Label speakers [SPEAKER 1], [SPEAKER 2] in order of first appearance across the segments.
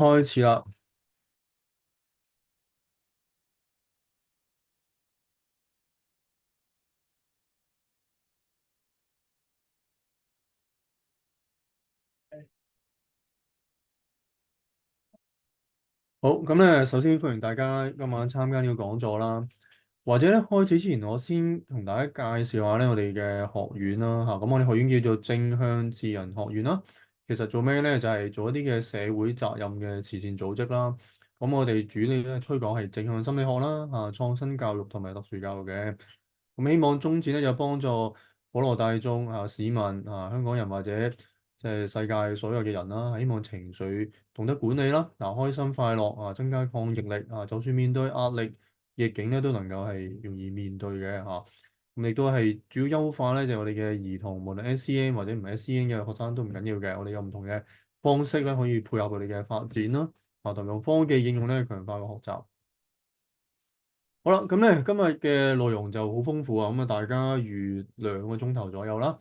[SPEAKER 1] 開始啦。好，咁咧，首先歡迎大家今晚參加呢個講座啦。或者咧，開始之前，我先同大家介紹下咧我哋嘅學院啦嚇。咁我哋學院叫做正向智人學院啦。其實做咩咧？就係做一啲嘅社會責任嘅慈善組織啦。咁我哋主力咧推廣係正向心理學啦、創新教育同埋特殊教育嘅。咁希望宗旨咧就幫助普羅大眾市民香港人或者即係世界所有嘅人啦，希望情緒懂得管理啦，開心快樂增加抗逆力就算面對壓力逆境咧，都能夠係容易面對嘅嚇。咁亦都係主要優化咧，就係我哋嘅兒童，無論 SEN 或者唔係 SEN 嘅學生都唔緊要嘅，我哋有唔同嘅方式咧，可以配合佢哋嘅發展啦，同用科技應用咧，強化個學習。好啦，咁咧今日嘅內容就好豐富啊，咁啊大家預2個鐘頭左右啦。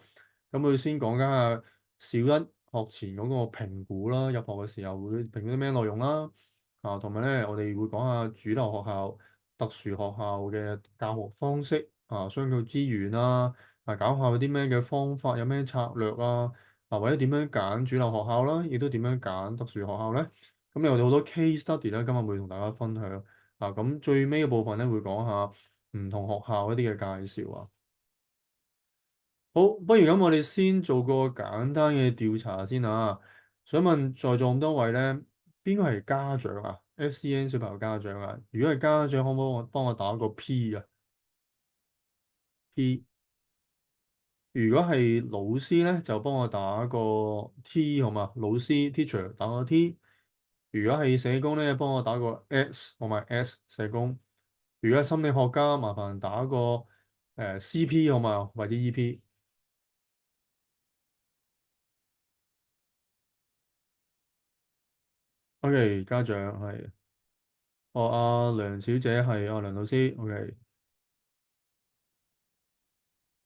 [SPEAKER 1] 咁佢先講緊下小一學前嗰個評估啦，入學嘅時候會評估啲咩內容啦，同埋咧我哋會講下主流學校、特殊學校嘅教學方式相對資源啦，搞下有啲咩嘅方法，有咩策略或者點樣揀主流學校啦，亦都點樣揀特殊學校咧。咁有好多 case study 咧，今日會同大家分享。咁最尾嘅部分咧，會講下唔同學校一啲嘅介紹啊。好，不如咁，我哋先做個簡單嘅調查先啊。想問在座咁多位咧，邊個係家長啊？SEN 小朋友家長啊？如果係家長，可唔可以幫我打個 P 啊？P。如果係老師咧，就幫我打個 T 好嘛？老師 teacher 打個 T。如果係社工咧，幫我打個 S 同埋 S 社工。如果係心理學家，麻煩打個CP 好嘛，或者 EP。OK，家長係。哦，阿梁小姐係梁老師。OK，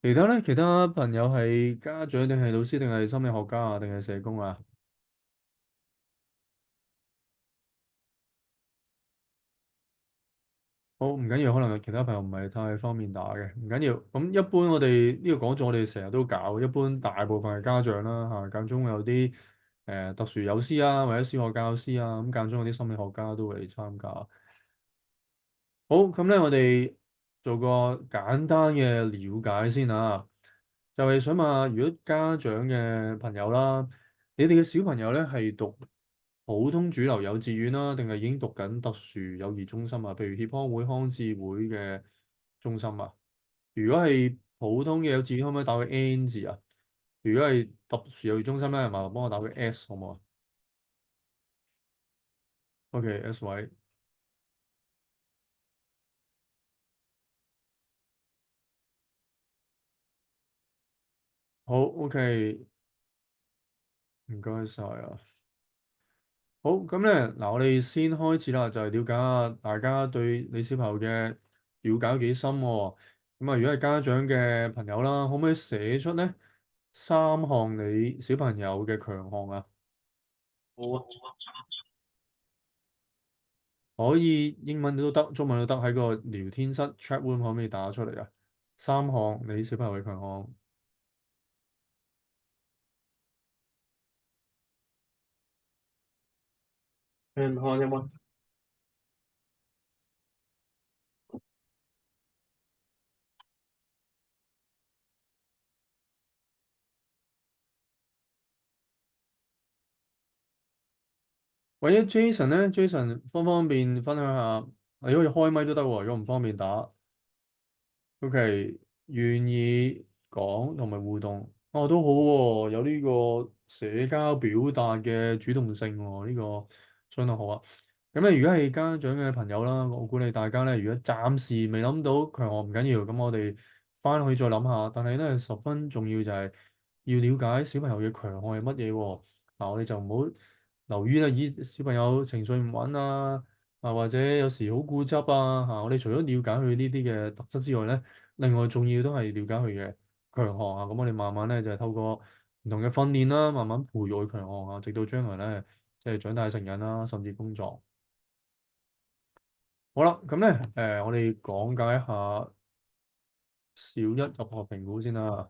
[SPEAKER 1] 其他咧，其他朋友係家長定係老師定係心理學家定係社工啊？好，唔緊要，可能有其他朋友唔係太方便打嘅，唔緊要。咁一般我哋呢個講座我哋成日都搞，一般大部分係家長啦間中會有啲特殊幼師或者小學教師咁間中有啲心理學家都會嚟參加。好，咁咧我哋做個簡單嘅了解先就係想問下，如果家長嘅朋友啦，你哋嘅小朋友咧係讀普通主流幼稚園啦，定係已經讀緊特殊幼兒中心啊？譬如協康會、康智會嘅中心啊？如果係普通嘅幼稚園，可唔可以打個 N 字啊？如果係特殊幼兒中心咧，麻煩幫我打個 S 好唔好啊？OK，S 位。好，OK，唔該晒啊。好，咁咧，嗱，我哋先開始啦，就係了解下大家對你小朋友嘅了解有幾深喎。咁如果係家長嘅朋友啦，可唔可以寫出咧3項你小朋友嘅強項啊？好啊，可以英文都得，中文都得，喺個聊天室 chat room 可唔可以打出嚟啊？3項你小朋友嘅強項。好有冇？或者 Jason 咧，Jason 方便分享下？你可以開咪都得喎，如果唔方便打。O.K. 願意講同埋互動，都好喎，有呢個社交表達嘅主動性喎，呢個相當好啊。咁咧，如果係家長嘅朋友啦，我鼓勵大家咧，如果暫時未諗到強項唔緊要，咁我哋翻去再諗下。但係咧，十分重要就係要了解小朋友嘅強項係乜嘢喎。我哋就唔好流於啦，以小朋友情緒唔穩或者有時好固執我哋除咗了解佢呢啲嘅特質之外咧，另外重要都係了解佢嘅強項咁我哋慢慢咧就係透過唔同嘅訓練啦，慢慢培育佢強項直到將來咧即係長大成人啦，甚至工作。好啦，咁咧我哋講解一下小一入學評估先啦。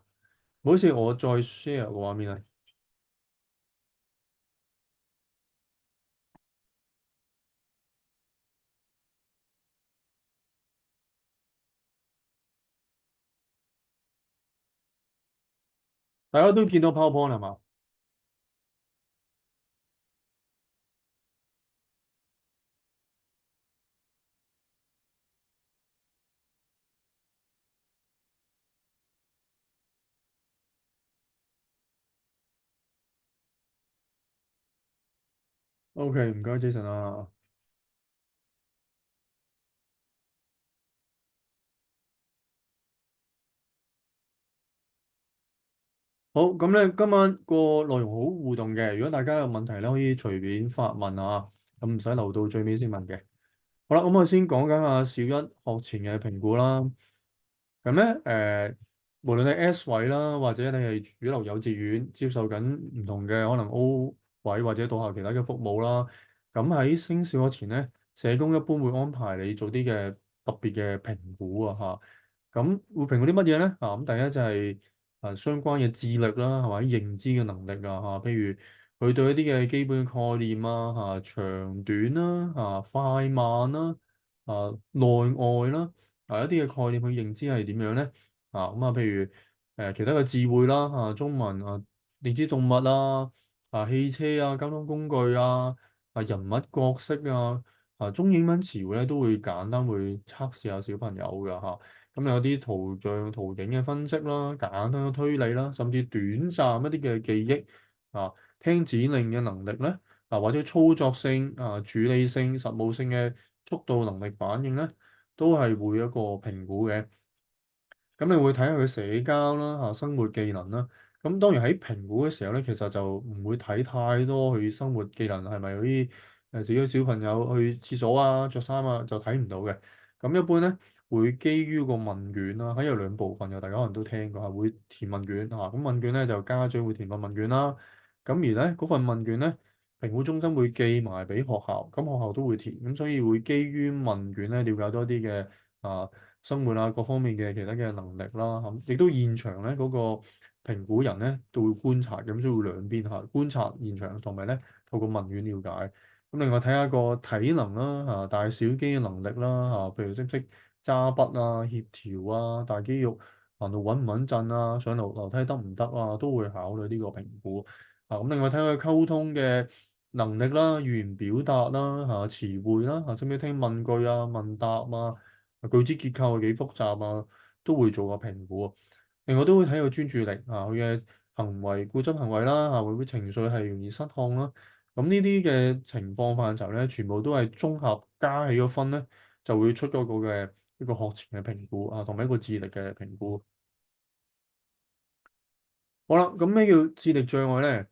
[SPEAKER 1] 唔好意思，我再 share 個畫面啊。大家都見到 PowerPoint 係嘛？OK，唔該 Jason 啊。好，咁咧今晚個內容好互動嘅，如果大家有問題咧，可以隨便發問啊，咁唔使留到最尾先問嘅。好啦，咁我先講緊下小一學前嘅評估啦。咁咧，無論你 S 位啦，或者你係主流幼稚園接受緊唔同嘅可能 O 位或者到校其他嘅服務啦，咁喺升小學前咧，社工一般會安排你做啲嘅特別嘅評估啊嚇。咁會評估啲乜嘢咧？啊，咁第一就係相關嘅智力啦，係咪認知嘅能力啊嚇，譬如佢對一啲嘅基本嘅概念啊嚇，長短啦快慢啦內外啦。一啲嘅概念去認知係點樣咧？譬如其他嘅詞彙啦，中文認知動物啦，汽車啊，交通工具啊，人物角色啊，中英文詞彙咧都會簡單會測試下小朋友㗎嚇。咁有啲圖像圖景嘅分析啦，簡單嘅推理啦，甚至短暫一啲嘅記憶聽指令嘅能力咧或者操作性處理性、實務性嘅速度能力反應咧。都係會一個評估嘅。咁你會睇下佢社交啦，生活技能啦。咁當然喺評估嘅時候咧，其實就唔會睇太多佢生活技能係咪嗰啲自己小朋友去廁所啊、着衫啊，就睇唔到嘅。咁一般咧會基於個問卷啦，喺有兩部分嘅，大家可能都聽過，係會填問卷咁問卷咧就家長會填份問卷啦。咁而咧嗰份問卷咧，評估中心會寄埋俾學校，咁學校都會填。咁所以會基於問卷咧了解多啲嘅啊。生活各方面嘅其他嘅能力啦，咁亦都現場咧嗰個評估人咧都會觀察，咁所以會兩邊觀察現場，同埋咧透過問卷了解。咁另外睇下個體能啦，大小肌嘅能力啦，譬如識唔識揸筆啊、協調啊、大肌肉行路穩唔穩陣啊、上樓梯得唔得啊，都會考慮呢個評估。咁另外睇下佢溝通嘅能力啦、語言表達啦、詞彙啦、識唔識聽問句啊、問答啊。句子結構係幾複雜啊，都會做個評估。另外都會睇個專注力佢嘅行為、固執行為啦會唔會情緒係容易失控啦？咁呢啲嘅情況範疇咧，全部都係綜合加起個分咧，就會出咗個嘅一個學前嘅評估同埋一個智力嘅評估。好啦，咁咩叫智力障礙咧？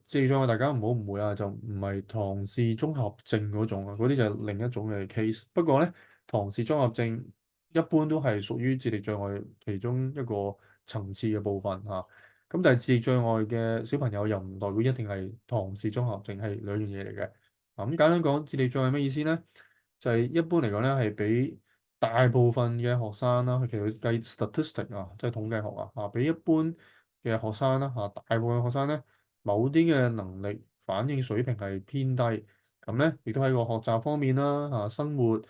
[SPEAKER 1] 智力障礙大家唔好誤會啊，就唔係唐氏綜合症嗰種啊，嗰啲就係另一種嘅 case。不過咧，唐氏綜合症一般都係屬於智力障礙其中一個層次嘅部分咁但係智力障礙嘅小朋友又唔代表一定係唐氏綜合症，係兩樣嘢嚟嘅。咁簡單講，智力障礙係咩意思咧？就係一般嚟講咧，係比大部分嘅學生啦，佢其實計 statistic 即係統計學比一般嘅學生啦大部分學生咧，某啲嘅能力反應水平係偏低，咁咧亦都喺個學習方面啦生活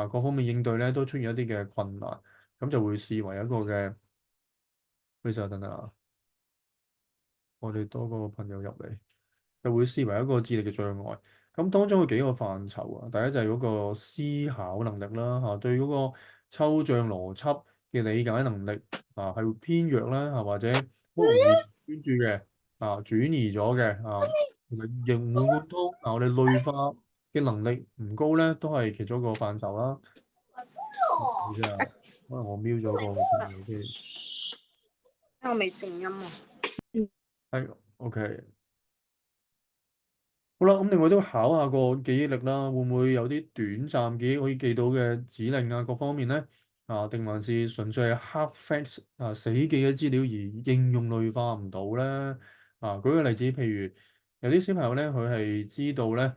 [SPEAKER 1] 各方面應對咧都出現一啲嘅困難，咁就會視為一個嘅，等等啊，我哋多個朋友入嚟。就會視為一個智力嘅障礙。咁當中有幾個範疇第一就係嗰個思考能力啦對嗰個抽象邏輯嘅理解能力係會偏弱啦或者好容易專注嘅轉移咗嘅同埋融會貫通我哋類化嘅能力唔高咧，都係其中一個範疇啦。而家可能我瞄咗個朋友先，
[SPEAKER 2] 我未靜音啊。
[SPEAKER 1] 係 OK。好啦，咁另外都考下個記憶力啦，會唔會有啲短暫記憶可以記到嘅指令各方面咧？定還是純粹係 hard facts 死記嘅資料而應用類化唔到咧？舉個例子，譬如有啲小朋友咧，佢係知道咧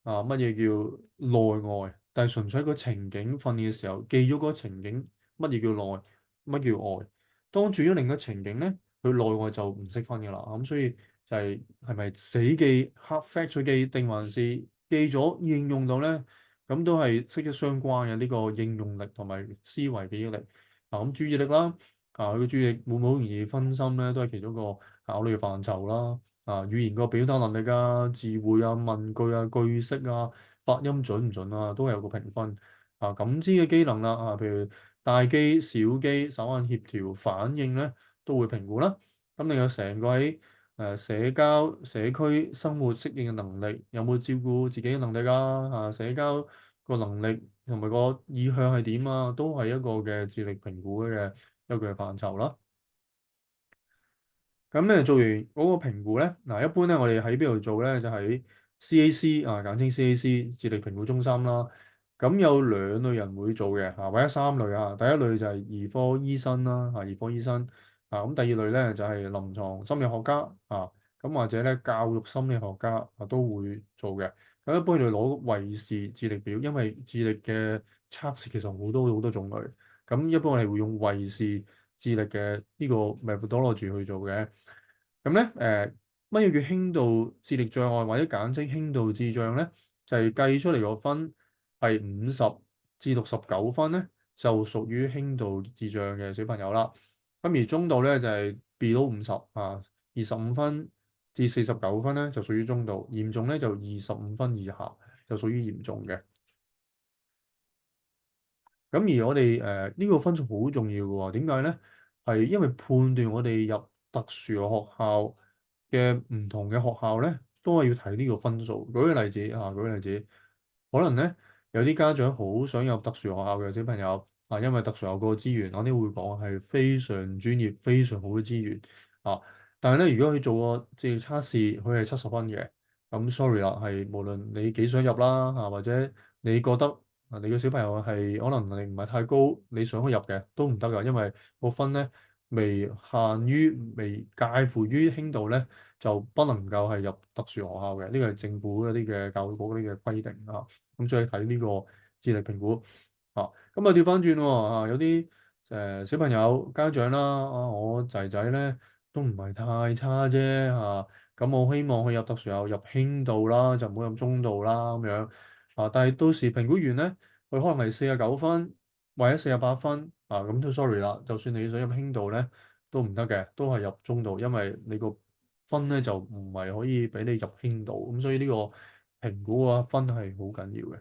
[SPEAKER 1] 乜嘢叫內外，但係純粹喺個情景訓練嘅時候記咗嗰個情景乜嘢叫內，乜叫外。當轉咗另一個情景咧，佢內外就唔識分㗎啦。咁所以就係咪死記 hard fact 去記定還是記咗應用到咧？咁都係息息相關嘅呢個應用力同埋思維記憶力。咁注意力啦，佢嘅注意力會唔會好容易分心咧？都係其中一個考慮嘅範疇啦。語言個表達能力啊、詞彙啊、問句啊、句式啊、發音準唔準啊，都係有個評分。感知嘅機能啦，譬如大機、小機、手眼協調、反應咧，都會評估啦。咁另外成個喺社交、社區生活適應嘅能力，有冇照顧自己嘅能力啊？社交個能力同埋個意向係點啊？都係一個嘅智力評估嘅一個嘅範疇啦。咁咧做完嗰個評估咧，一般咧我哋喺邊度做咧？就喺 CAC 簡稱 CAC 智力評估中心啦。咁有兩類人會做嘅或者三類啊。第一類就係兒科醫生啦，兒科醫生咁第二類咧就係臨床心理學家咁或者咧教育心理學家都會做嘅。咁一般就攞維氏智力表，因為智力嘅測試其實好多好多種類。咁一般我哋會用維氏智力嘅呢個 methodology 去做嘅。咁咧乜嘢叫輕度智力障礙或者簡稱輕度智障咧？就係計出嚟個分係50至69分咧，就屬於輕度智障嘅小朋友啦。咁而中度咧就係 below 5025分至49分咧就屬於中度，嚴重咧就25分以下就屬於嚴重嘅。咁而我哋呢個分數好重要嘅喎，點解咧？係因為判斷我哋入特殊學校嘅唔同嘅學校咧，都係要睇呢個分數。舉個例子舉個例子，可能咧有啲家長好想入特殊學校嘅小朋友因為特殊學校個資源，我哋會講係非常專業、非常好嘅資源啊。但係咧，如果佢做個智力測試，佢係70分嘅，咁 sorry 啦，係無論你幾想入啦或者你覺得你嘅小朋友係可能能力唔係太高，你想去入嘅都唔得㗎，因為個分咧未介乎於輕度咧，就不能夠係入特殊學校嘅。呢個係政府一啲嘅教育局嗰啲嘅規定咁再睇呢個智力評估咁調翻轉喎有啲小朋友家長啦我仔仔咧都唔係太差啫咁我希望佢入特殊學校入輕度啦，就唔好入中度啦咁樣但係到時評估完咧，佢可能係49分或者48分咁都 sorry 啦。就算你想入輕度咧，都唔得嘅，都係入中度，因為你個分咧就唔係可以俾你入輕度，咁所以呢個評估嘅分係好緊要嘅。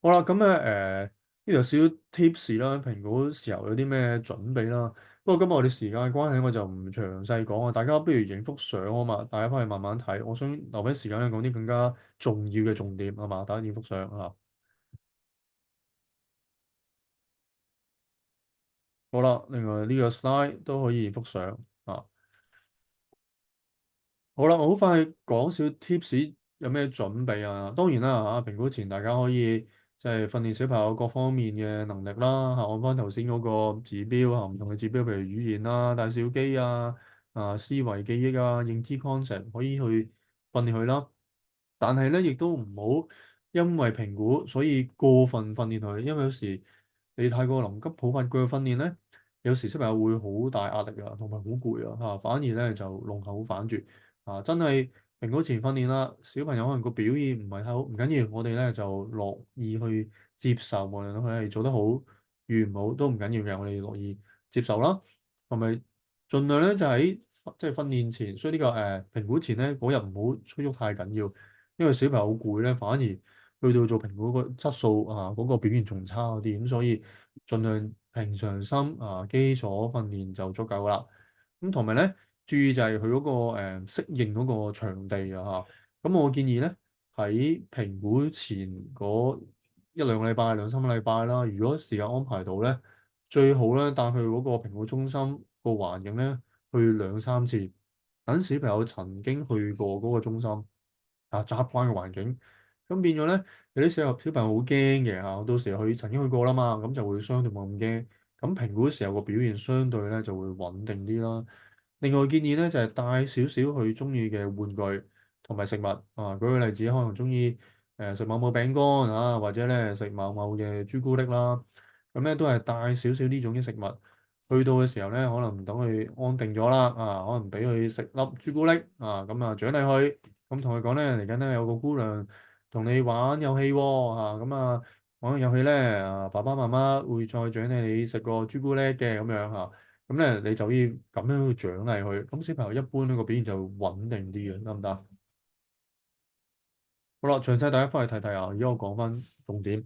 [SPEAKER 1] 好啦，咁咧呢度少少 tips 啦，評估時候有啲咩準備啦。不過今日我哋時間關係，我就唔詳細講大家不如影幅相啊嘛，大家翻去慢慢睇。我想留俾時間咧講啲更加重要嘅重點啊嘛，大家影幅相好啦，另外呢個 slide 都可以影幅相啊。好啦，我好快講少 tips，有咩準備啊？當然啦評估前大家可以即係訓練小朋友各方面嘅能力啦按翻頭先嗰個指標唔同嘅指標，譬如語言啦、大小機思維記憶認知 concept 可以去訓練佢啦。但係咧，亦都唔好因為評估所以過分訓練佢，因為有時你太過臨急抱佛腳去訓練咧，有時小朋友會好大壓力同埋好攰反而咧就龍行好反轉真係評估前訓練啦，小朋友可能個表現唔係太好，唔緊要，我哋咧就樂意去接受，無論佢係做得好與唔好都唔緊要嘅，我哋樂意接受啦，同埋盡量咧就喺即係訓練前，所以呢個評估前咧嗰日唔好催促太緊要。因為小朋友好攰咧，反而去到做評估個質素嗰個表現仲差啲，咁所以盡量平常心基礎訓練就足夠啦。咁同埋咧，注意就係佢嗰個適應嗰個場地咁我建議咧喺評估前嗰一兩個禮拜、兩三個禮拜啦，如果時間安排到咧，最好咧帶去嗰個評估中心個環境咧去兩三次，等小朋友曾經去過嗰個中心。習慣嘅環境，咁變咗咧，有啲小朋友好驚嘅到時佢曾經去過啦嘛，咁就會相對冇咁驚。咁評估嘅時候個表現相對咧就會穩定啲啦。另外建議咧就係帶少少佢中意嘅玩具同埋食物啊。舉個例子，可能中意食某某餅乾啊，或者咧食某某嘅朱古力啦。咁咧都係帶少少呢種嘅食物。去到嘅時候咧，可能等佢安定咗啦，可能俾佢食粒朱古力咁獎勵佢。咁同佢講咧，嚟緊咧有個姑娘同你玩遊戲喎，玩遊戲咧爸爸媽媽會再獎勵你食個朱古力嘅咁樣嚇。咁咧你就要咁樣去獎勵佢，咁小朋友一般呢個表現就穩定啲嘅，得唔得？好啦，詳細大家翻去睇睇啊，而家我講翻重點。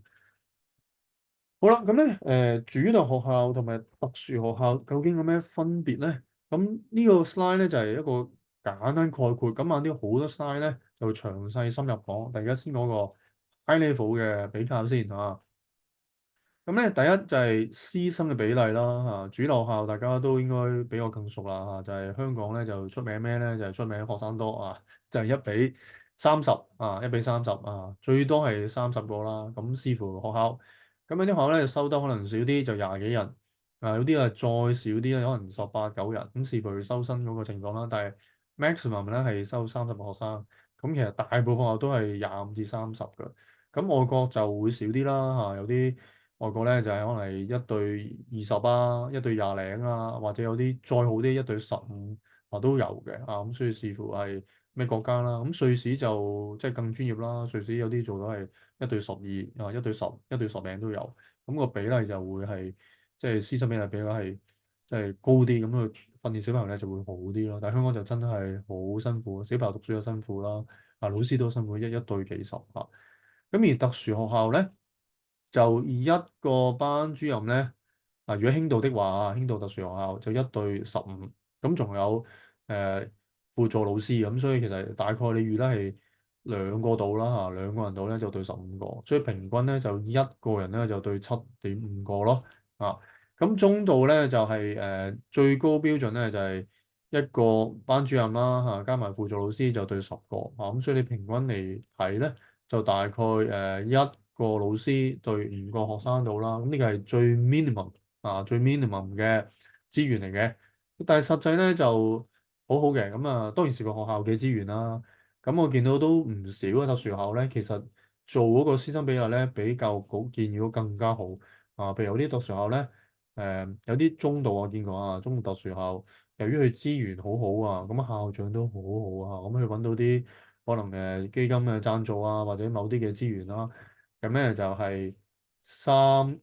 [SPEAKER 1] 好啦，咁咧主流學校同埋特殊學校究竟有咩分別咧？咁呢個 slide 咧就係一個簡單概括，咁啲好多 slide 咧就詳細深入講。大家先講個 high level 嘅比較先啊。咁咧，第一就係師生嘅比例啦主流學校大家都應該比我更熟啦就係香港咧就出名咩咧？就係出名學生多就係1:301:30最多係30個啦。咁視乎學校，咁有啲學校咧就收得可能少啲，就20幾人有啲再少啲咧，可能18、9人，咁視乎佢收生嗰個情況啦。但係 maximum 咧係收30個學生，咁其實大部分學校都係25至30嘅。咁外國就會少啲啦有啲外國咧就係可能係1:201:20或者有啲再好啲1:15都有嘅咁所以視乎係咩國家啦。咁瑞士就即係更專業啦，瑞士有啲做到係1:121:101:10都有。咁個比例就會係即係師生比例比較係即係高啲，咁去訓練小朋友咧就會好啲咯。但係香港就真係好辛苦，小朋友讀書又辛苦啦，老師都辛苦，一對幾十咁而特殊學校咧，就一個班主任咧，如果輕度的話輕度特殊學校就1:15，咁仲有輔助老師咁，所以其實大概你預咧係2個度啦2個人度咧就對15個，所以平均咧就一個人咧就對7.5個咯咁中度咧就係最高標準咧就係一個班主任啦加埋輔助老師就對10個咁所以你平均嚟睇咧。就大概一個老師對5個學生到啦，咁呢個係最 minimum 最 minimum 嘅資源嚟嘅。但係實際咧就好好嘅，咁當然是個學校嘅資源啦。咁我見到都唔少嘅特殊學校咧，其實做嗰個師生比例咧比教育局建議都更加好譬如有啲特殊學校咧，有啲中度我見過中度特殊學校，由於佢資源好好咁校長都好好咁佢揾到啲。可能基金嘅贊助或者某啲嘅資源啦，咁咧就係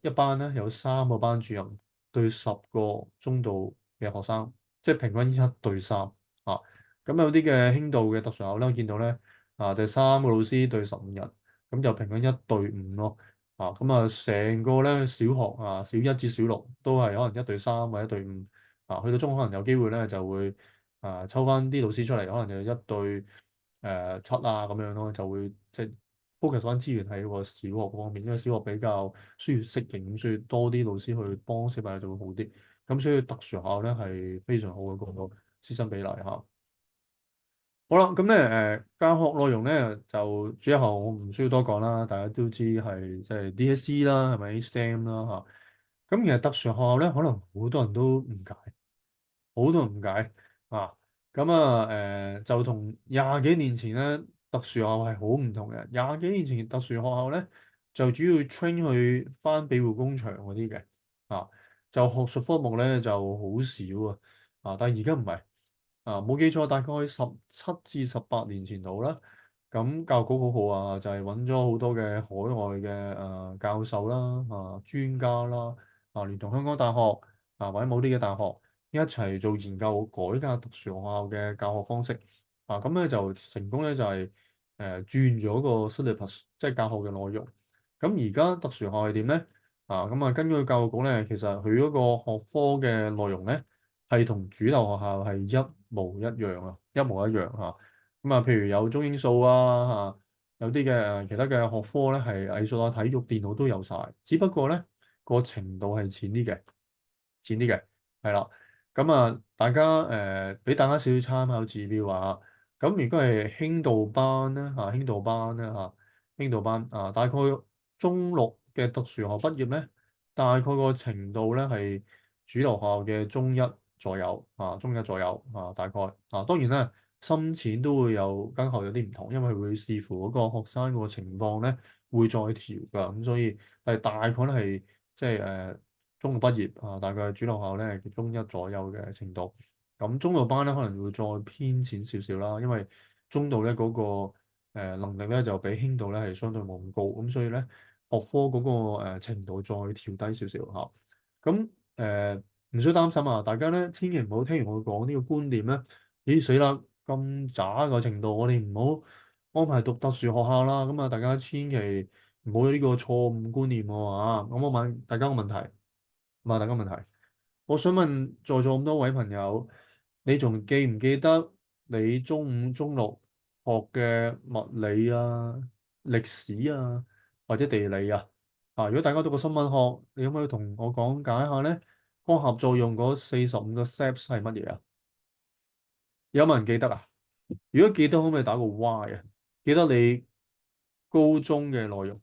[SPEAKER 1] 一班咧有3個班主任對10個中度嘅學生，即係平均1:3咁有啲嘅輕度嘅特殊學校咧，我見到咧就係3個老師對15人，咁就平均1:5咯咁成個咧小學小1至小6都係可能1:3或者1:5去到中學可能有機會咧就會抽翻啲老師出嚟，可能就1:7咁樣咯，就會即係 focus 翻資源喺個小學方面，因為小學比較需要適應，咁所以多啲老師去幫小朋友就會好啲。咁所以特殊學校咧係非常好嘅嗰個師生比例好啦，咁咧教學內容咧就主要我唔需要多講啦，大家都知係即係 DSE 啦，係咪 STEM 啦咁其實特殊學校咧，可能好多人都誤解，好多人誤解咁就同廿幾年前咧特殊學校係好唔同嘅。廿幾年前特殊學校咧就主要 train 去返庇護工場嗰啲嘅就學術科目咧就好少但係而家唔係。冇記錯，大概17至18年前度啦。咁教育局好好就係揾咗好多嘅海外嘅教授啦、專家啦，連同香港大學或者某啲嘅大學一齊做研究，改革特殊學校嘅教學方式咁咧就成功咧就係轉咗個 syllabus，即係教學嘅內容。咁而家特殊學校係點咧？根據教育局咧，其實佢嗰個學科嘅內容咧。係同主流學校係一模一樣一模一樣譬如有中英數有啲嘅其他嘅學科咧係藝術體育、電腦都有晒，只不過咧個程度係淺啲嘅，係啦。大家俾大家少少參考指標咁如果係輕度班咧輕度班大概中六嘅特殊學校畢業咧，大概個程度咧係主流學校嘅中一左右啊，中一左右啊，大概啊，當然咧，深淺都會有間學校有啲唔同，因為佢會視乎嗰個學生個情況咧，會再調㗎。咁所以大概咧係即係中六畢業啊，大概主流學校咧係中一左右嘅程度。咁中度班咧可能會再偏淺少少啦，因為中度咧嗰個能力咧就比輕度咧係相對冇咁高，咁所以咧學科嗰個程度再調低少少嚇。咁唔需要擔心啊！大家咧千祈唔好聽完我講呢個觀念咧，咦死啦咁渣個程度，我哋唔好安排讀特殊學校啦。咁啊，大家千祈唔好有呢個錯誤觀念喎啊！咁我問大家個問題，問大家個問題。我想問在座咁多位朋友，你仲記唔記得你中五、中六學嘅物理啊、歷史啊或者地理啊？啊，如果大家讀過新聞學，你可唔可以同我講解下咧？光合作用嗰45個 steps 係乜嘢啊？有冇人記得啊？如果記得，可唔可以打個 Y 啊？記得你高中嘅內容，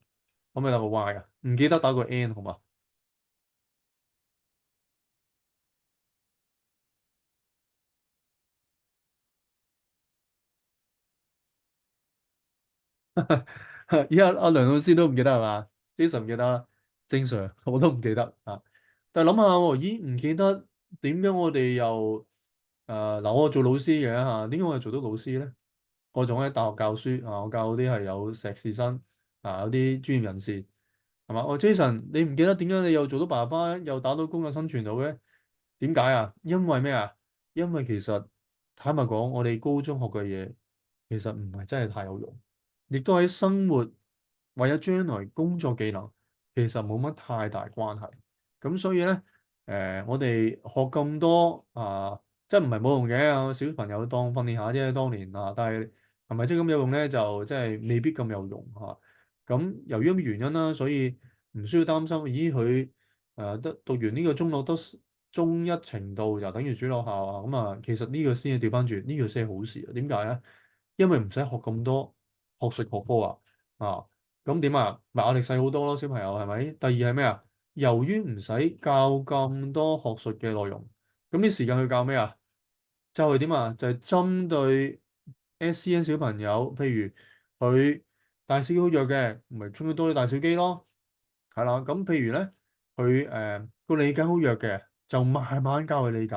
[SPEAKER 1] 可唔可以打個 Y 啊？唔記得打個 N 好嘛？依家阿梁老師都唔記得係嘛？Jason 唔記得啦，正常我都唔記得啊。但係諗下喎，咦唔記得點解我哋又嗱我做老師嘅嚇，點解我哋做到老師咧？我仲喺大學教書啊，我教嗰啲係有碩士生啊，有啲專業人士係嘛？哦，Jason，你唔記得點解你又做到爸爸，又打到工又生存到嘅？點解啊？因為咩啊？因為其實坦白講，我哋高中學嘅嘢其實唔係真係太有用，亦都喺生活為咗將來工作技能，其實冇乜太大關係。咁所以咧，我哋學咁多啊，即係唔係冇用嘅啊？小朋友當訓練下啫，當年啊，但係係咪真係咁有用咧？就即係未必咁有用嚇。咁由於咁嘅原因啦，所以唔需要擔心。咦，佢得讀完呢個中六得中一程度就等於主流校啊？咁啊，其實呢個先係調翻轉，呢個先係好事啊？點解啊？因為唔使學咁多學術學科啊。啊，咁點啊？咪壓力細好多咯，小朋友係咪？第二係咩啊？由於唔使教咁多學術嘅內容，咁啲時間去教咩啊？就係點啊？就係針對 SEN 小朋友，譬如佢大小肌好弱嘅，咪充多啲大小肌咯。係啦，咁譬如咧，佢個理解好弱嘅，就慢慢教佢理解；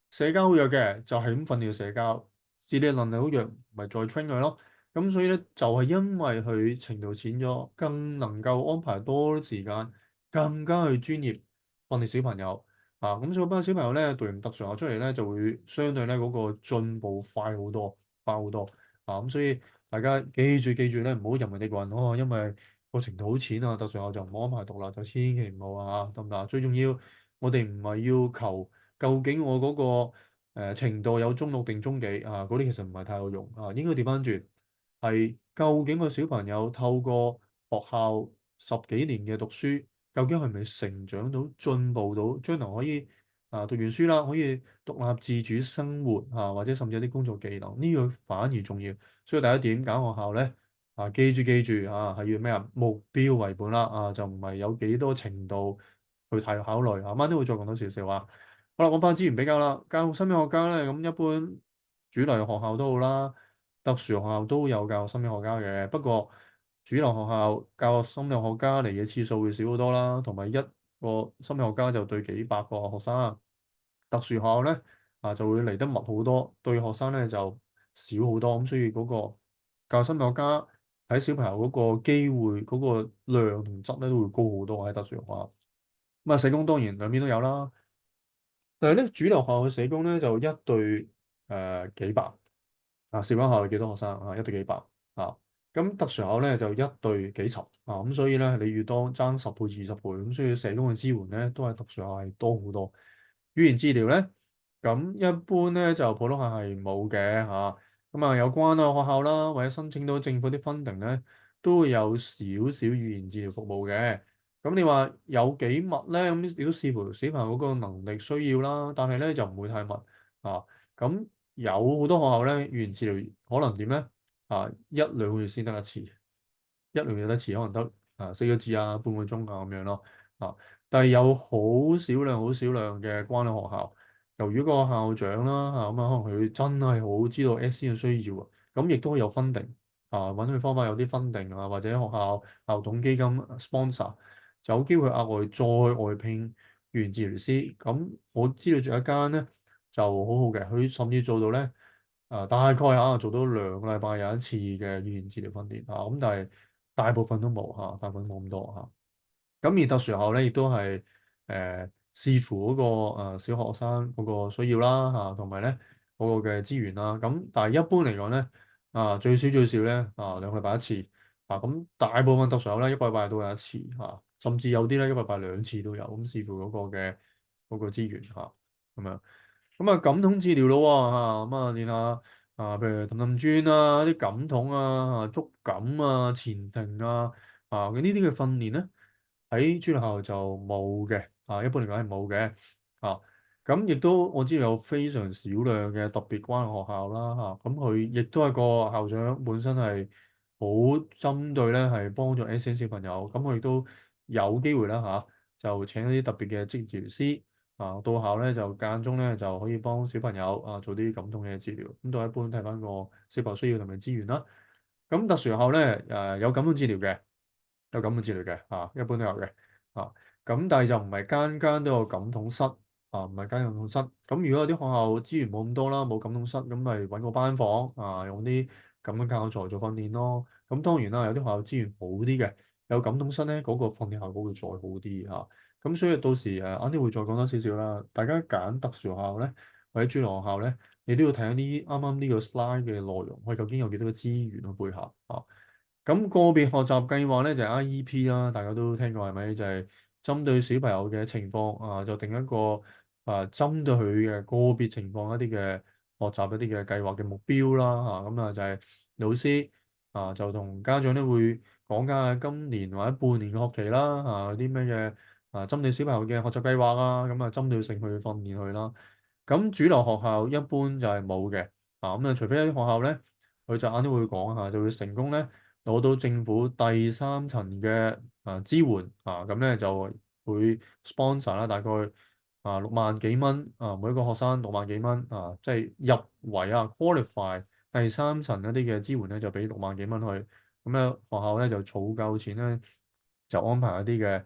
[SPEAKER 1] 社交好弱嘅，就係咁訓練社交；自理能力好弱，咪再 train 佢咯。咁所以咧，就係因為佢程度淺咗，更能夠安排多時間，更加去專業訓練小朋友。啊，咁所以班小朋友咧讀完特殊學校出嚟咧，就會相對咧嗰個進步快好多，快好多。啊，咁所以大家記住咧，唔好人為地運哦，因為個程度好淺啊，特殊學校就唔好安排讀啦，就千祈唔好啊，得唔得？最重要，我哋唔係要求究竟我嗰個程度有中六定中幾啊，嗰啲其實唔係太有用啊，應該調翻轉係究竟個小朋友透過學校10幾年嘅讀書，究竟係咪成長到、進步到，將來可以讀完書啦，可以獨立自主生活啊，或者甚至有啲工作技能，呢個反而重要。所以第一點揀學校咧。記住啊，係要咩啊？目標為本啦，啊，就唔係有幾多程度去睇考慮啊。啱啱都會再講多少少話。好啦，講翻資源比較啦，教育心理學家咧，咁一般主流學校都好啦，特殊學校都有教育心理學家嘅。不過主流學校教育心理學家嚟嘅次數會少好多啦，同埋一個心理學家就對幾百個學生。特殊學校咧就會嚟得密好多，對學生咧就少好多。咁所以嗰個教育心理學家喺小朋友嗰個機會嗰個量同質咧都會高好多喺特殊學校。咁啊，社工當然兩邊都有啦。但係咧，主流學校嘅社工咧就一對幾百啊，小班學校有幾多學生啊？一對幾百啊，咁特殊學校咧就一對幾十啊，咁所以咧你越多爭10倍、20倍，咁所以社工嘅支援咧都係特殊學校係多好多。語言治療咧，咁一般咧就普通學校係冇嘅嚇，咁啊有關啊學校啦，或者申請到政府啲 funding 咧，都會有少少語言治療服務嘅。咁你話有幾密咧？咁亦都視乎小朋友嗰個能力需要啦。但係咧就唔會太密啊。咁有好多學校咧，語言治療可能點咧？1、2個月先得一次，1、2個月得一次，可能得4個字啊，半個鐘啊咁樣咯。啊，但係有好少量、好少量嘅關愛學校。由於個校長啦嚇咁啊，可能佢真係好知道 SEN 嘅需要啊，咁亦都有 funding 啊，揾佢方法有啲 funding 啊，或者學校校董基金 sponsor，就有機會額外再外聘語言治療師。咁我知道仲有一間咧就好好嘅，佢甚至做到咧大概做到2個禮拜有一次嘅語言治療訓練啊，咁但係大部分都冇嚇，大部分冇咁多嚇。咁而特殊學校咧，亦都係視乎嗰個小學生嗰個需要啦嚇，同埋咧嗰個嘅資源啦。咁但係一般嚟講咧，最少最少咧2個禮拜一次啊。咁大部分特殊學校咧1個禮拜都有一次嚇，甚至有啲咧1個禮拜2次都有。咁視乎嗰個嘅嗰個資源嚇咁樣。咁感統治療咯喎咁練下譬如氹氹轉啊、啲感統觸感前庭呢啲嘅訓練咧，喺主流校就冇嘅一般嚟講係冇嘅啊。咁亦都我知道有非常少量嘅特別關愛學校啦咁佢亦都係個校長本身係好針對咧，係幫助 SEN 小朋友，咁佢亦都有機會啦就請一啲特別嘅職業治療師。到校咧就間中咧就可以幫小朋友做啲感統嘅治療，咁都一般睇翻個小朋友需要同埋資源啦。咁特殊學校咧有感統治療嘅，有感統治療嘅一般都有嘅啊。咁但係就唔係間間都有感統室唔係間間感統室。咁如果有啲學校資源冇咁多啦，冇感統室，咁咪揾個班房用啲咁嘅教材做訓練咯。咁當然啦，有啲學校資源好啲嘅，有感統室咧，嗰個訓練效果會再好啲咁所以到時啱啲會再講多少少啦。大家揀特殊學校咧，或者專業學校咧，你都要睇啲啱啱呢個 slide 嘅內容，佢究竟有幾多個資源去配合咁個別學習計劃咧就係 IEP 啦，大家都聽過係咪？就係針對小朋友嘅情況就定一個針對佢嘅個別情況一啲嘅學習一啲嘅計劃嘅目標啦咁就係老師就同家長咧會講解下今年或者半年嘅學期啦有啲咩嘅針對小朋友嘅學習計劃咁針對性去訓練佢啦。咁主流學校一般就係冇嘅除非一啲學校咧，佢就晏啲會講下，就會成功咧。攞到政府第三層嘅支援咁咧就會 sponsor 啦，大概6萬幾蚊每一個學生6萬幾蚊即係入圍qualify 第三層一啲嘅支援咧，就俾6萬幾蚊去。咁咧學校咧就儲夠錢咧，就安排一啲嘅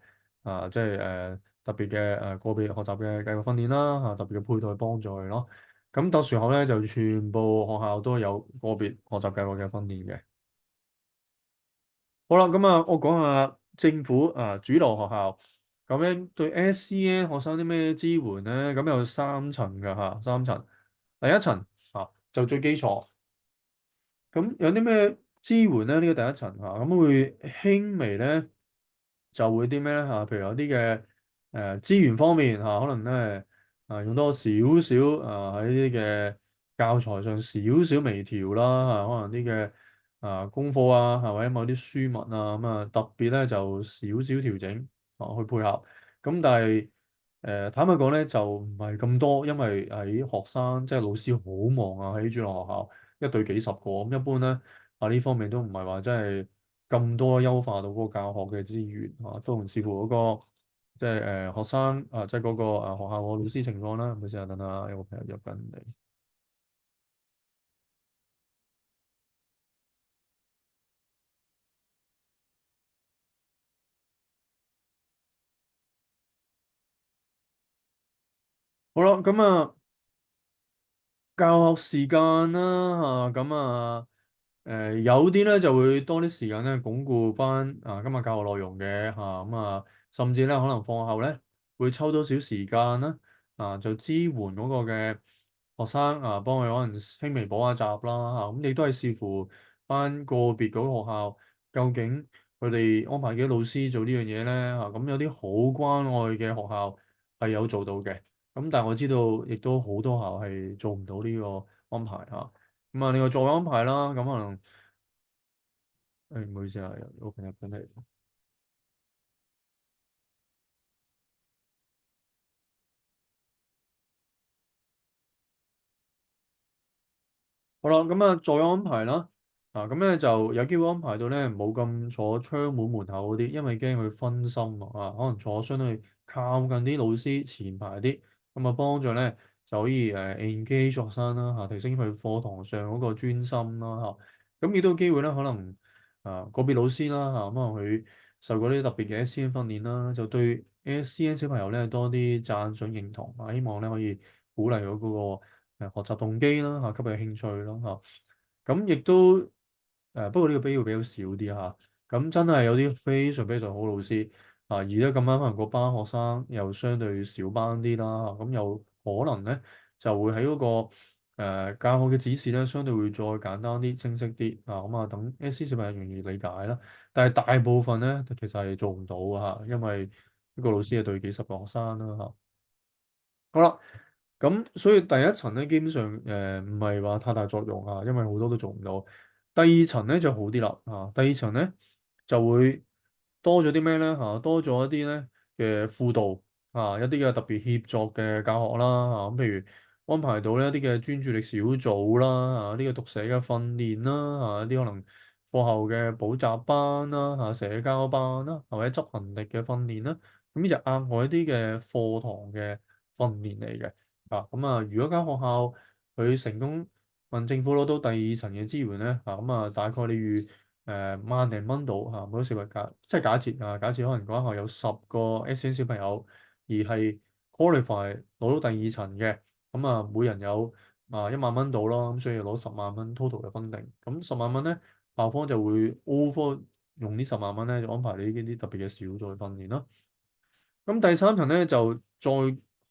[SPEAKER 1] 即係特別嘅個別學習嘅計劃訓練啦特別嘅配套去幫助佢咯。咁特殊學校咧就全部學校都有個別學習計劃嘅訓練嘅。好啦，咁我講下政府主流學校咁樣對 SEN 學生啲咩支援咧？咁有3層㗎三層。第一層就最基礎，咁有啲咩支援咧？呢個第一層咁會輕微咧，就會啲咩咧譬如有啲嘅資源方面可能咧用多少少喺啲嘅教材上少少微調啦可能啲嘅功課或者某啲書物咁特別咧就少少調整去配合。咁但係坦白講咧就唔係咁多，因為喺學生即係老師好忙喺主流學校一對幾十個，咁一般咧呢方面都唔係話真係咁多優化到嗰個教學嘅資源都唔視乎嗰個即係學生即係嗰個學校個老師情況啦。唔好意思等下有個朋友入緊嚟。好啦，咁教學時間啦有啲咧就會多啲時間咧鞏固翻今日教學內容嘅甚至咧可能放學後咧會抽多少時間啦就支援嗰個嘅學生幫佢可能輕微補下習啦咁亦都係視乎翻個別嗰個學校究竟佢哋安排幾多老師做呢樣嘢咧咁有啲好關愛嘅學校係有做到嘅，咁但係我知道亦都好多學校係做唔到呢個安排另外座位安排啦，咁可能唔好意思有朋友入緊嚟。好啦，咁座位安排啦，咁咧就有機會安排到咧冇咁坐窗門門口嗰啲，因為驚佢分心可能坐相對靠近啲老師前排啲，咁幫助咧就可以engage 學生啦嚇，提升佢課堂上嗰個專心啦嚇。咁亦都有機會咧，可能個別老師啦嚇，可能佢受過啲特別嘅 SEN 訓練啦，就對 SEN 小朋友咧多啲讚賞認同啊，希望咧可以鼓勵佢嗰個學習動機啦嚇，給佢興趣啦嚇。咁亦都不過呢個機會比較少啲嚇。咁真係有啲非常非常好老師啊，而家咁啱可能個班學生又相對少班啲啦，咁有可能咧就會喺嗰個教學嘅指示咧，相對會再簡單啲、清晰啲啊，咁啊等 SC 小朋友容易理解啦。但係大部分咧其實係做唔到嘅嚇，因為一個老師係對幾十個學生啦嚇。好啦。咁所以第一層咧，基本上唔係話太大作用啊，因為好多都做唔到。第二層咧就好啲啦，第二層咧就會多咗啲咩咧多咗一啲咧嘅輔導一啲嘅特別協作嘅教學啦咁譬如安排到呢一啲嘅專注力小組啦呢個讀寫嘅訓練啦一啲可能課後嘅補習班啦社交班啦，或者執行力嘅訓練啦，咁呢就額外一啲嘅課堂嘅訓練嚟嘅。咁如果間學校佢成功問政府攞到第二層嘅資源咧，大概你預萬零蚊到每個小朋友即係假設可能嗰間學校有10個 SEN 小朋友，而係 qualify 攞到第二層嘅，每人有1萬蚊到咯，咁所以攞10萬蚊 total 嘅分定，咁10萬蚊咧，校方就會 over 用呢10萬蚊咧，就安排你呢啲特別嘅小組訓練咯。咁第三層咧就再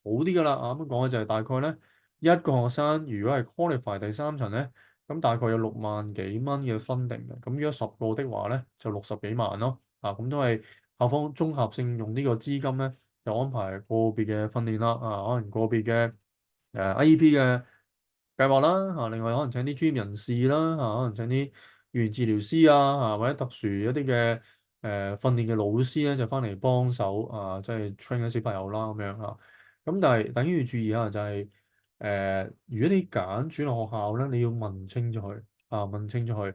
[SPEAKER 1] 好啲噶啦，咁講嘅就係大概咧一個學生如果係 qualify 第三層咧，咁大概有6萬幾蚊嘅分定嘅，咁如果10個的話咧就60幾萬咯，咁都係校方綜合性用呢個資金咧，就安排個別嘅訓練啦，可能個別嘅IEP 嘅計劃啦，另外可能請啲專業人士啦，可能請啲語言治療師或者特殊一啲嘅訓練嘅老師咧，就翻嚟幫手即係 train 啲小朋友啦咁樣咁但係等於要注意就係如果你揀主流學校咧，你要問清楚佢問清楚佢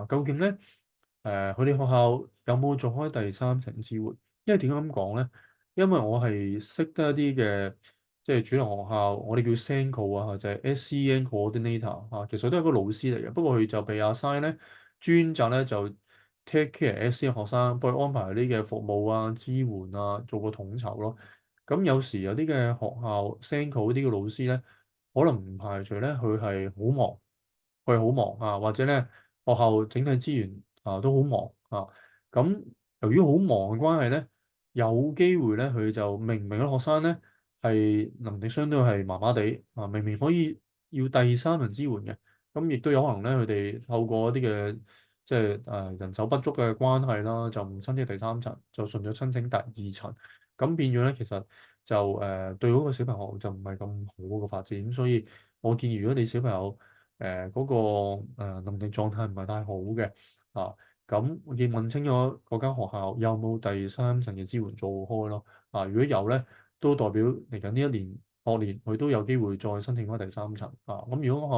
[SPEAKER 1] 究竟咧佢哋學校有冇做開第三層支援？因為點解咁講咧？因為我係識得一啲嘅。即係主流學校，我哋叫 SENCO 就係 SEN Coordinator 其實都係個老師嚟嘅。不過佢就被 assign 咧，專責咧就 take care SEN 學生，幫佢安排啲嘅服務支援做個統籌咯。咁有時有啲嘅學校 SENCO 啲嘅老師咧，可能唔排除咧佢係好忙，佢係好忙或者咧學校整體資源都好忙咁由於好忙嘅關係咧，有機會咧佢就明明啲學生咧。係能力相對係麻麻地明明可以要第三輪支援嘅，咁亦都有可能咧，佢哋透過一啲嘅即係人手不足嘅關係啦，就唔申請第三層，就順咗申請第二層，咁變咗咧，其實就對嗰個小朋友就唔係咁好嘅發展，所以我建議如果你小朋友嗰個能力狀態唔係太好嘅咁我建議問清楚嗰間學校有冇第三層嘅支援做開咯，如果有咧。都代表嚟緊呢一年學年，佢都有機會再申請翻第三層咁如果學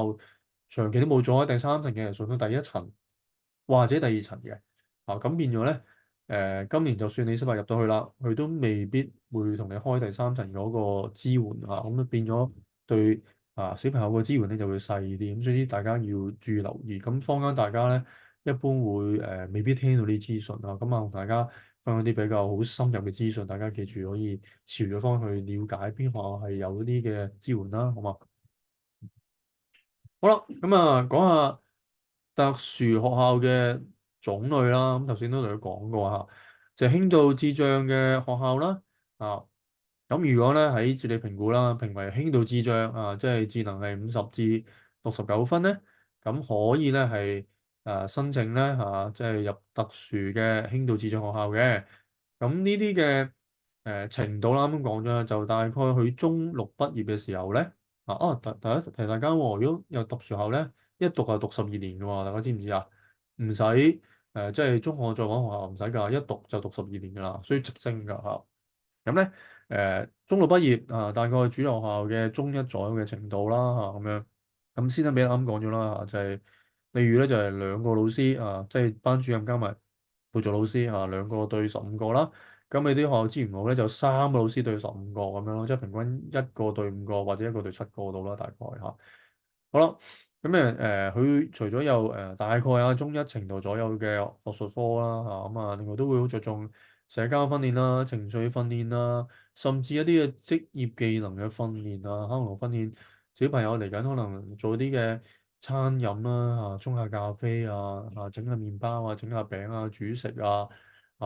[SPEAKER 1] 校長期都冇做開第三層嘅，上到第一層或者第二層嘅咁變咗咧今年就算你小朋友入到去啦，佢都未必會同你開第三層嗰個支援咁變咗對小朋友個支援咧就會細啲，咁所以大家要注意留意。咁坊間大家咧一般會未必聽到啲資訊咁同大家。分享啲比較好深入嘅資訊，大家記住可以朝咗方去了解邊學校係有啲嘅支援啦，好嘛？好啦，咁講下特殊學校嘅種類啦。咁頭先都同佢講過就係輕度智障嘅學校啦。咁如果咧喺智力評估啦，評為輕度智障即係智能係50至69分咧，咁可以咧係申請咧即係入特殊嘅輕度智障學校嘅。咁呢啲嘅程度啦，啱啱講咗啦，就大概佢中六畢業嘅時候咧，第一提大家喎，如果有特殊學校咧，一讀就讀12年嘅喎，大家知唔知啊？唔使即係中學再揾學校唔使㗎，一讀就讀12年㗎啦，所以直升㗎咁咧中六畢業大概主流學校嘅中一左右嘅程度啦咁樣。咁先生俾啱講咗啦就係、例如咧就係兩個老師即係班主任加埋輔助老師兩個對15個啦。咁你啲學校資源好咧，就3個老師對15個咁樣咯，即係平均1個對5個或者1個對7個到啦，大概嚇。好啦，咁佢除咗有大概中一程度左右嘅學術科啦嚇，咁另外都會好着重社交訓練啦、情緒訓練啦，甚至一啲嘅職業技能嘅訓練啊，可能訓練小朋友嚟緊可能做啲嘅餐飲啦嚇，沖下咖啡整下麵包整下餅煮食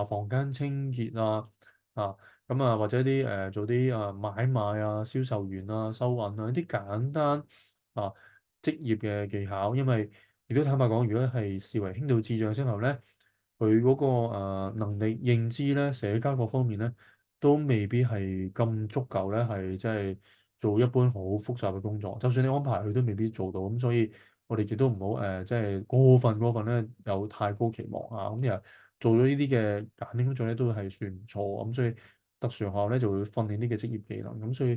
[SPEAKER 1] 房間清潔啊或者啲做啲買賣銷售員收銀一啲簡單啊職業嘅技巧，因為亦都坦白講，如果係視為輕度智障嘅小朋友咧，佢嗰個能力、認知咧、社交各方面咧，都未必係咁足夠咧，係即係做一般好複雜嘅工作。就算你安排佢，都未必做到。咁所以我哋亦都唔好即係過分咧，有太高期望啊。咁又做咗呢啲嘅簡單工作咧，都係算唔錯。咁所以特殊學校咧就會訓練啲嘅職業技能。咁所以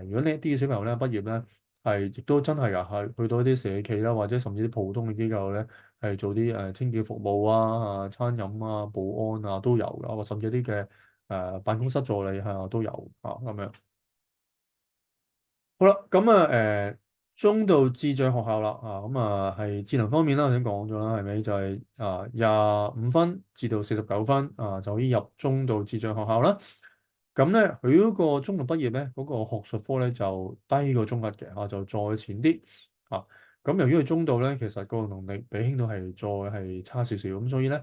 [SPEAKER 1] 如果呢一啲嘅小朋友咧畢業咧，係亦都真係係去到一啲社企啦，或者甚至啲普通嘅機構咧，係做啲清潔服務餐飲保安都有嘅，或甚至啲嘅辦公室助理都有咁樣。好啦，咁中度智障學校啦係智能方面啦，頭先講咗啦，係咪就係25分至到49分就可以入中度智障學校啦。咁咧，佢嗰個中六畢業咧，嗰個學術科咧就低過中一嘅就再淺啲啊。咁由於佢中度咧，其實個能力比輕度係再係差少少，咁所以咧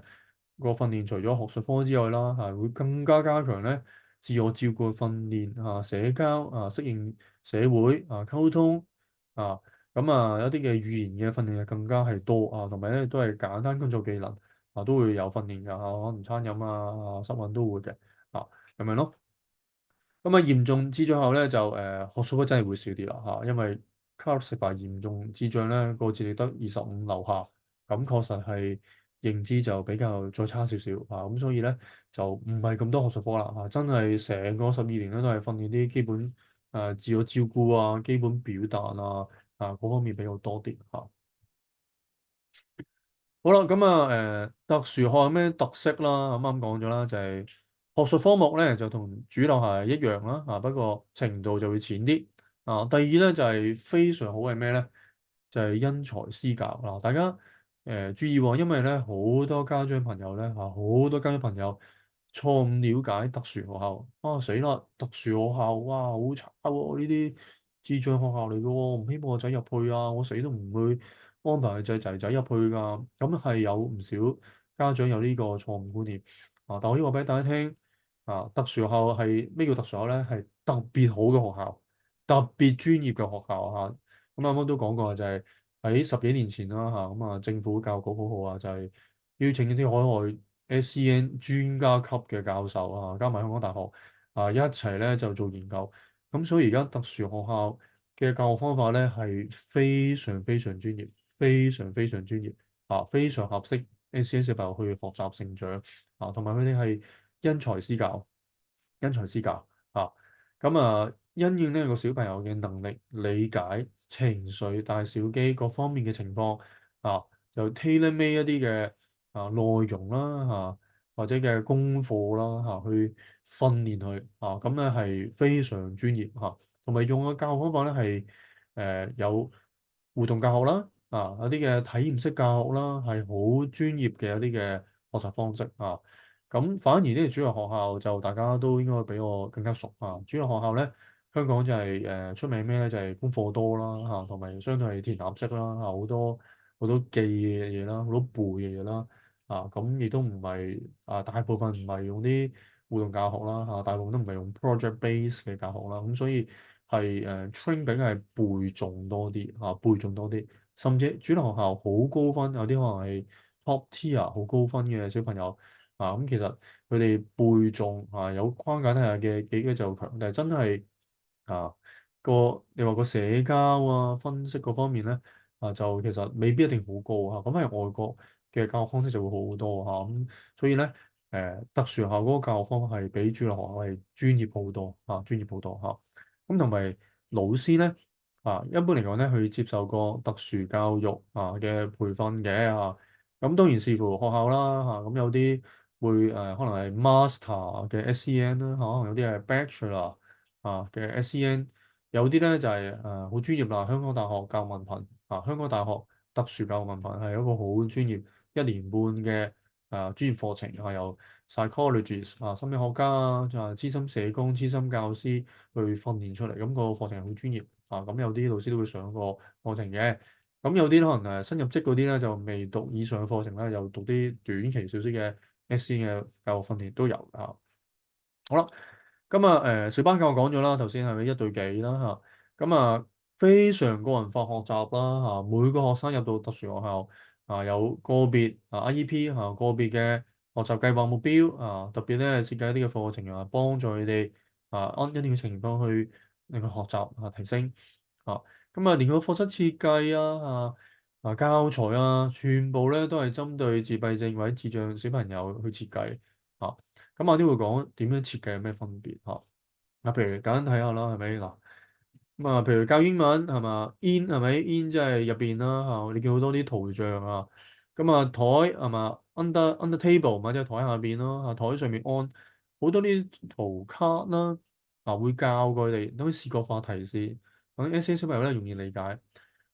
[SPEAKER 1] 個訓練除咗學術科之外啦，會更加加強咧自我照顧訓練社交適應社會溝通啊，咁有啲嘅語言嘅訓練就更加係多同埋咧都係簡單工作技能都會有訓練㗎可能餐飲濕運都會嘅咁樣咯。咁嚴重智障後咧就學術科真係會少啲啦因為卡洛食牌嚴重智障咧個智力得25樓下，咁確實係認知就比較再差少少咁所以咧就唔係咁多學術科啦真係成個12年咧都係訓練啲基本自我照顧基本表達嗰方面比較多啲好啦，咁特殊學校有咩特色啦？啱啱講咗啦，就係學術科目咧就同主流係一樣啦，不過程度就會淺啲第二咧就係非常好係咩咧？就係因材施教嗱，大家注意喎，因為咧好多家長朋友咧好多家長朋友錯誤了解特殊學校死啦！特殊學校哇好差喎，呢啲智障學校嚟嘅喎，唔希望我仔入去我死都唔會安排仔入去㗎。咁係有唔少家長有呢個錯誤觀念但我呢個俾大家聽特殊學校係咩叫特殊學校咧？係特別好嘅學校，特別專業嘅學校咁啱啱都講過就係喺十幾年前啦政府教育局好好就係邀請一啲海外 SEN 專家級嘅教授加埋香港大學一齊咧就做研究。咁所以而家特殊學校嘅教學方法咧係非常非常專業，非常非常專業非常合適 SEN 小朋友去學習成長同埋佢哋係因材施教，因材施教咁因應呢個小朋友嘅能力、理解、情緒、大小肌各方面嘅情況就 tailor made 一啲嘅內容啦或者嘅功課啦去訓練佢咁咧係非常專業同埋用嘅教學方法咧係有互動教學啦有啲嘅體驗式教學啦係好專業嘅一啲嘅學習方式咁反而呢個主流學校就大家都應該比我更加熟主流學校咧，香港就係出名咩咧？就係功課多啦同埋相對係填鴨式啦好多好多記嘅嘢啦，好多背嘅嘢啦咁亦都唔係大部分唔係用啲互動教學啦大部分都唔係用 project base 嘅教學啦，咁所以係train 比較係背誦多啲背誦多啲，甚至主流學校好高分，有啲可能係 top tier 好高分嘅小朋友。咁其實佢哋背誦有框架底下嘅幾個就強，但係真係啊你話個社交分析嗰方面咧就其實未必一定好高咁係外國嘅教學方式就會好好多咁所以咧特殊學校嗰個教學方法係比主流學校係專業好多專業好多咁同埋老師咧一般嚟講咧，佢接受過特殊教育嘅培訓嘅咁當然視乎學校啦咁有啲。會可能係 Master 嘅 SEN 啦，可能有啲係 Bachelor 嘅 SEN，有啲咧就係好專業啦。香港大學教育文憑香港大學特殊教育文憑係一個好專業1年半嘅專業課程，由 psychologist 心理學家資深社工、資深教師去訓練出嚟，咁個課程係好專業咁有啲老師都會上過課程嘅。咁有啲可能新入職嗰啲咧就未讀以上嘅課程咧，又讀啲短期少少嘅 SEN 嘅教育訓練都有好啦，咁小班教我講咗啦，頭先係咪一對幾啦咁非常個人化學習啦每個學生入到特殊學校有個別IEP 個別嘅學習計劃目標特別咧設計一啲嘅課程幫助佢哋按一定嘅情況去令佢學習提升連個課室設計教材全部咧都係針對自閉症或者智障小朋友去設計咁我都會講點樣設計有咩分別譬如簡單睇下啦，係咪嗱？譬如教英文係嘛，in 係咪 in 即係入邊啦你見好多啲圖像台係嘛，under table 或者台下邊啦台上面按好多啲圖卡啦會教佢哋等啲視覺化提示，等 SEN 小朋友咧容易理解。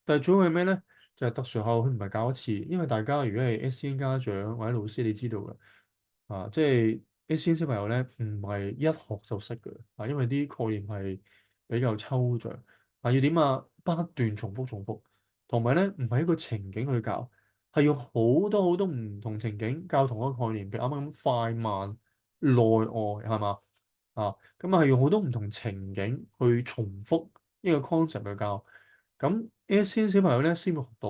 [SPEAKER 1] 但係主要係咩咧？就係特殊學校佢唔係教一次，因為大家如果係 SEN 家長或者老師，你知道嘅即係 SEN 小朋友咧，唔係一學就識嘅因為啲概念係比較抽象要點不斷重複，同埋咧唔係一個情景去教，係用好多好多唔同情景教同一個概念，譬如啱啱咁快慢內外係嘛咁係用好多唔同情景去重複一個 concept 去教，咁 SEN 小朋友咧先會學到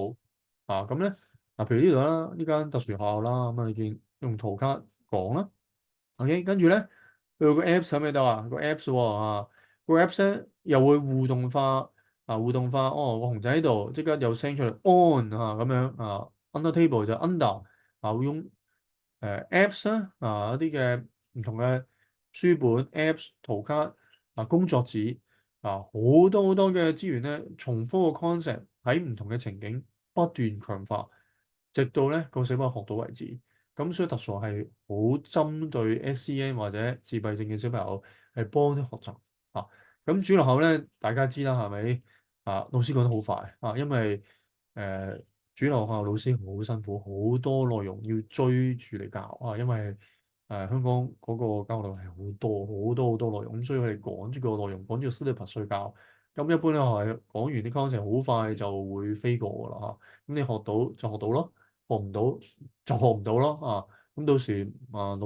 [SPEAKER 1] 咁咧譬如呢度啦，呢間特殊學校啦，咁你見用圖卡講啦。OK，跟住咧，佢有個 Apps 喺咪度個 Apps 個 Apps 咧又會互動化哦，個熊仔喺度，即刻又 send 出嚟 on 咁樣under table 就 under會用Apps 一啲嘅唔同嘅書本 Apps 圖卡工作紙好多好多嘅資源咧，重複個 concept 喺唔同嘅情景不斷強化，直到咧個小朋友學到為止。咁所以特殊係好針對 SEN 或者自閉症嘅小朋友係幫啲學習咁主流校咧，大家知啦，係咪老師講得好快因為主流學校老師好辛苦，好多內容要追住嚟教因為香港嗰個教學量係好多好多好多內容，咁所以佢哋趕住個內容，趕住個 syllabus 去教。咁一般咧係講完啲 concept 好快就會飛過㗎啦咁你學到就學到咯，學唔到就學唔到咯咁到時媽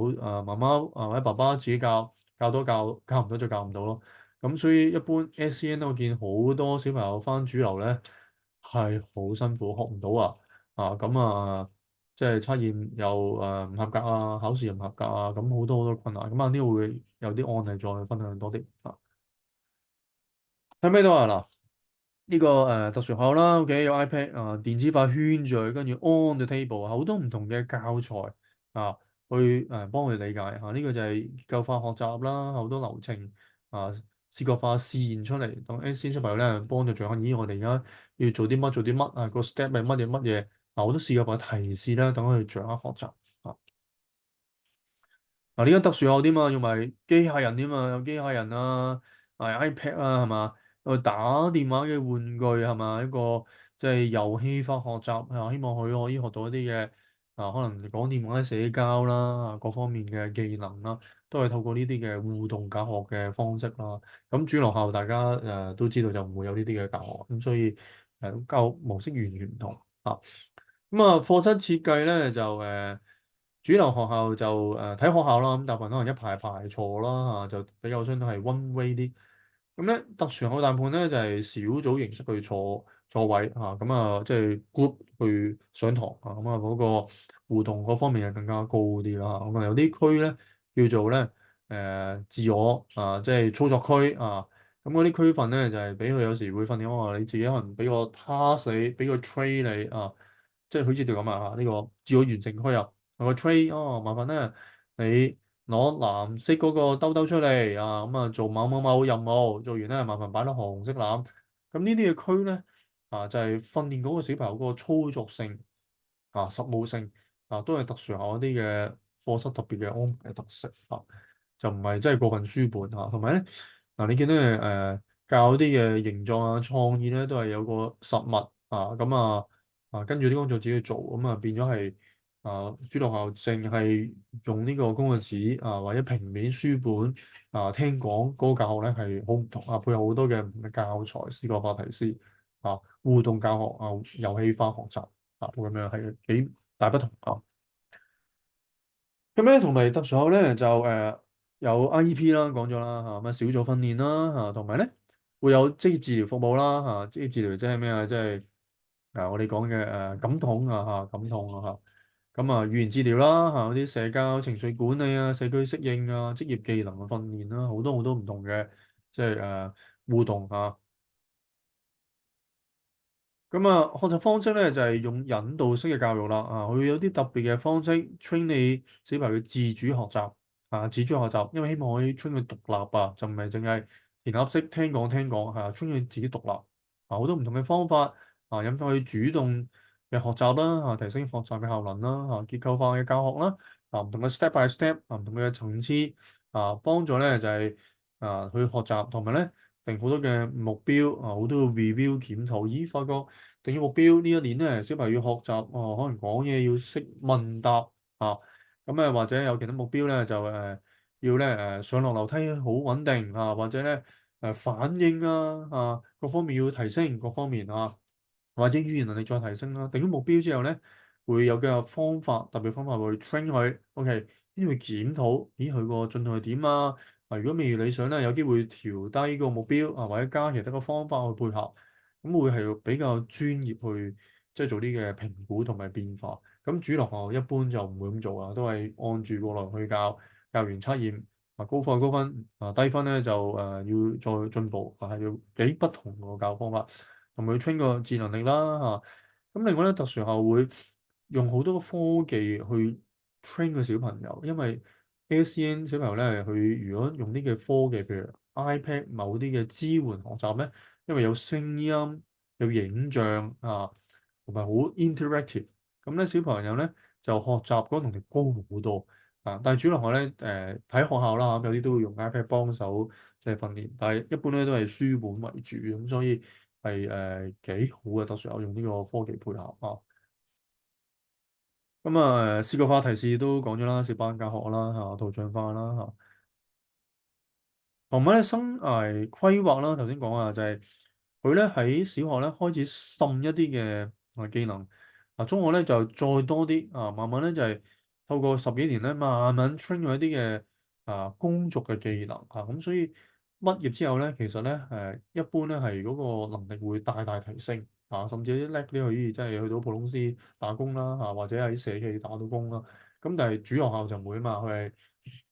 [SPEAKER 1] 媽或者爸爸自己教，教多教，教唔到就教唔到咯。咁所以一般 SEN 我見好多小朋友返主流咧係好辛苦，學唔到咁即係測驗又唔合格考試又唔合格咁好多好多困難。咁呢度會有啲案例再分享多啲喺咩度嗱？呢個特殊學校啦，OK 有 iPad 電子化圈住，跟住 on the table 好多唔同嘅教材去幫佢理解呢個就係結構化學習啦，好多流程視覺化試現出嚟，等 SEN 小朋友咧幫助掌握。咦，我哋而家要做啲乜做啲乜個 step 係乜嘢乜嘢好多視覺化提示啦，等佢掌握學習呢間特殊學校添用埋機械人添有機械人iPad 係嘛？打電話嘅玩具係嘛？一個即係遊戲化學習希望佢可以學到一啲嘅可能講電話社交啦各方面嘅技能啦，都係透過呢啲嘅互動教學嘅方式啦。咁主流校大家都知道就唔會有呢啲嘅教學，咁所以教學模式完全唔同課室設計咧就主流學校就睇學校啦，咁大部分可能一排排坐啦就比較相對係 one way 啲。咁咧特殊學校大部分咧就係小組形式去坐位即係 group 去上堂嗰個互動嗰方面係更加高啲啦咁有啲區咧叫做咧自我即係操作區咁嗰啲區份咧就係俾佢有時會訓練你自己可能俾個 task 你，俾個 tray 你即係好似條咁呢個自我完成區有個 tray 麻煩咧你攞藍色嗰個兜兜出嚟咁做某某某任務，做完咧麻煩擺落紅色籃。咁呢啲嘅區咧就係訓練嗰個小朋友嗰個操作性實務性都係特殊學校一啲嘅課室特別嘅安排嘅特色啊，就唔係真係過分書本啊。同埋咧嗱，你見到教啲嘅形狀啊、創意咧，都係有個實物啊，咁跟住啲工作自己去做，咁變咗係主流學校淨係用呢個公用紙或者平面書本聽講嗰個教學咧係好唔同啊，配合好多嘅唔同嘅教材、視覺化提示互動教學遊戲化學習咁樣係幾大不同啊。咁咧同埋特殊學咧就有 IEP 啦，講咗啦嚇，咁小組訓練啦嚇，同埋咧會有職業治療服務啦嚇，職業治療即係咩啊？即係我哋講嘅感統感統咁語言治療啦嗰啲社交情緒管理啊、社區適應啊、職業技能嘅訓練啦，好多好多唔同嘅即係互動咁學習方式咧就係用引導式嘅教育啦，佢有啲特別嘅方式 train 你小朋友自主學習自主學習，因為希望可以 train 佢獨立就唔係淨係填鴨式聽講train 佢自己獨立好多唔同嘅方法引發佢主動嘅學習啦提升學習嘅效能啦結構化嘅教學啦唔同嘅 step by step 唔同嘅層次幫助咧就係去學習，同埋咧定好多嘅目標好多嘅 review 檢討，咦發覺。定咗目標呢一年咧，小朋友要學習可能講嘢要識問答咁或者有其他目標咧，就要咧上落樓梯好穩定或者咧反應各方面要提升，各方面或者語言能力再提升啦。定咗目標之後咧，會有嘅方法，特別方法會 train 佢，OK，跟住會檢討，咦佢個進度係點如果未如理想咧，有機會調低個目標或者加其他嘅方法去配合。咁會係比較專業去即係做啲嘅評估同埋變化。咁主流學校一般就唔會咁做都係按住個來去教，教完測驗高分高分低分咧就要再進步係要幾不同個教方法，同埋要 train 個智能力啦咁另外咧，特殊學校會用好多科技去 train 個小朋友，因為 ASEAN 小朋友咧，佢如果用啲嘅科技，譬如 iPad 某啲嘅支援學習咧。因為有聲音、有影像同埋好 interactive，咁咧小朋友咧就學習嗰個能力高好多但係主流學咧睇學校啦有啲都會用 iPad 幫手即係訓練，但係一般咧都係書本為主，咁所以係幾好嘅特殊學用呢個科技配合咁視覺化提示都講咗啦，小班教學啦圖像化啦同埋咧生涯規劃啦，頭先講就係佢咧喺小學咧開始滲一啲嘅技能，中學咧就再多啲慢慢咧就係透過十幾年咧，慢慢 train 咗一啲嘅工作嘅技能咁所以畢業之後咧，其實咧一般咧係嗰個能力會大大提升甚至有啲叻啲可以即係去到普通公司打工啦或者喺社企打到工啦，咁但係主學校就唔會啊嘛，佢係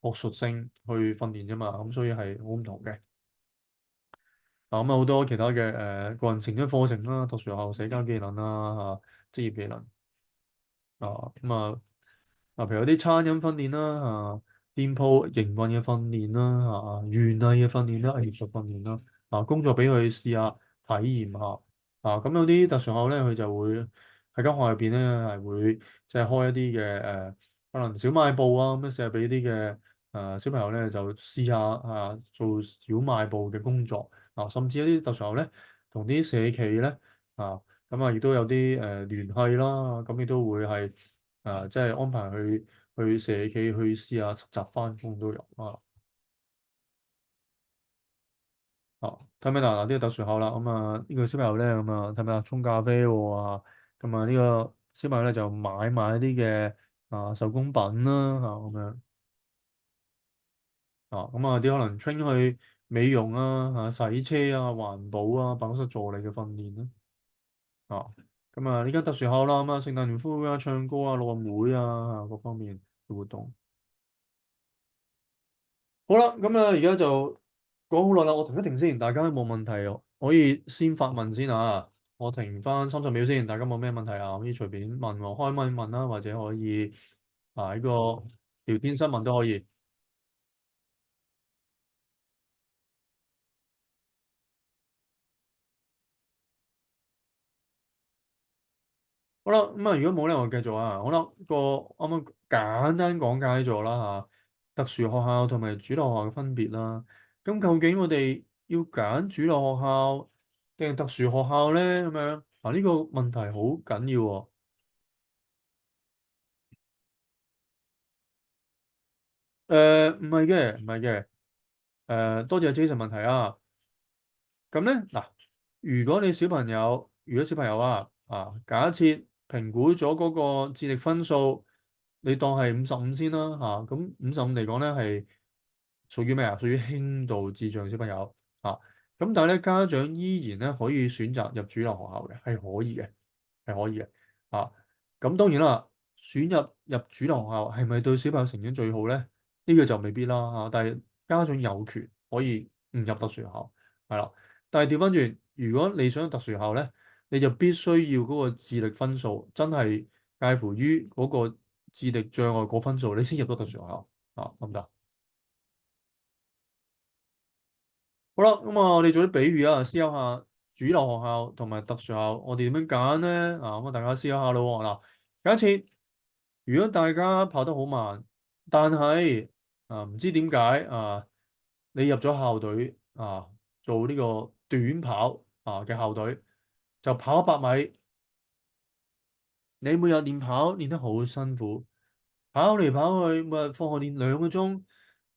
[SPEAKER 1] 學術性去訓練啫嘛，咁所以係好唔同嘅。咁好多其他嘅個人成長課程啦，特殊學校社交技能啦職業技能咁譬如有啲餐飲訓練啦店鋪營運嘅訓練啦園藝嘅訓練啦藝術訓練啦工作俾佢試下體驗下咁有啲特殊學校咧，佢就會喺間學校入邊咧係會即係開一啲嘅可能小賣部咁樣，試下俾啲嘅小朋友咧就試下做小賣部嘅工作甚至一啲特殊學校咧同啲社企咧亦都有啲聯繫啦，咁亦都會係即係安排去社企去試下實習翻工都有睇唔睇嗱呢個特殊學校啦，咁呢個小朋友咧咁睇唔睇沖咖啡喎呢個小朋友咧就買一啲嘅手工品啦咁樣啲可能 train 去美容洗車環保辦公室助理嘅訓練啦呢間特殊學校啦聖誕聯歡會唱歌陸運會各方面嘅活動。好啦，咁而家就講好耐啦，我停一停先，大家有冇問題可以先發問先我停翻30秒先，大家冇咩問題可以隨便問開咪問啦，或者可以喺個聊天室問都可以。好啦，咁如果冇咧，我繼續好啦，啱啱簡單講解咗啦嚇，特殊學校同埋主流學校嘅分別啦。咁究竟我哋要揀主流學校定係特殊學校咧？咁樣啊，呢個問題好緊要喎。唔係嘅，唔係嘅。多謝 Jason 問題啊。咁咧嗱，如果小朋友假設評估咗嗰個智力分數，你當係55先啦嚇，咁55嚟講咧係屬於咩啊？屬於輕度智障小朋友啊。咁但係咧，家長依然咧可以選擇入主流學校嘅，係可以嘅，係可以嘅啊。咁當然啦，選入主流學校係咪對小朋友成長最好咧？呢個就未必啦嚇。但係家長有權可以唔入特殊學校，係啦。但係調翻轉，如果你想入特殊學校咧，你就必須要嗰個智力分數真係介乎於嗰個智力障礙嗰分數，你先入到特殊學校啊，得唔得？好啦，咁我哋做啲比喻啊，思考下主流學校同埋特殊學校，我哋點樣揀咧？咁大家思考下咯喎。嗱，假設如果大家跑得好慢，但係唔知點解你入咗校隊做呢個短跑嘅校隊，就跑100米。你每日練跑練得好辛苦，跑嚟跑去，每日放學練2個鐘，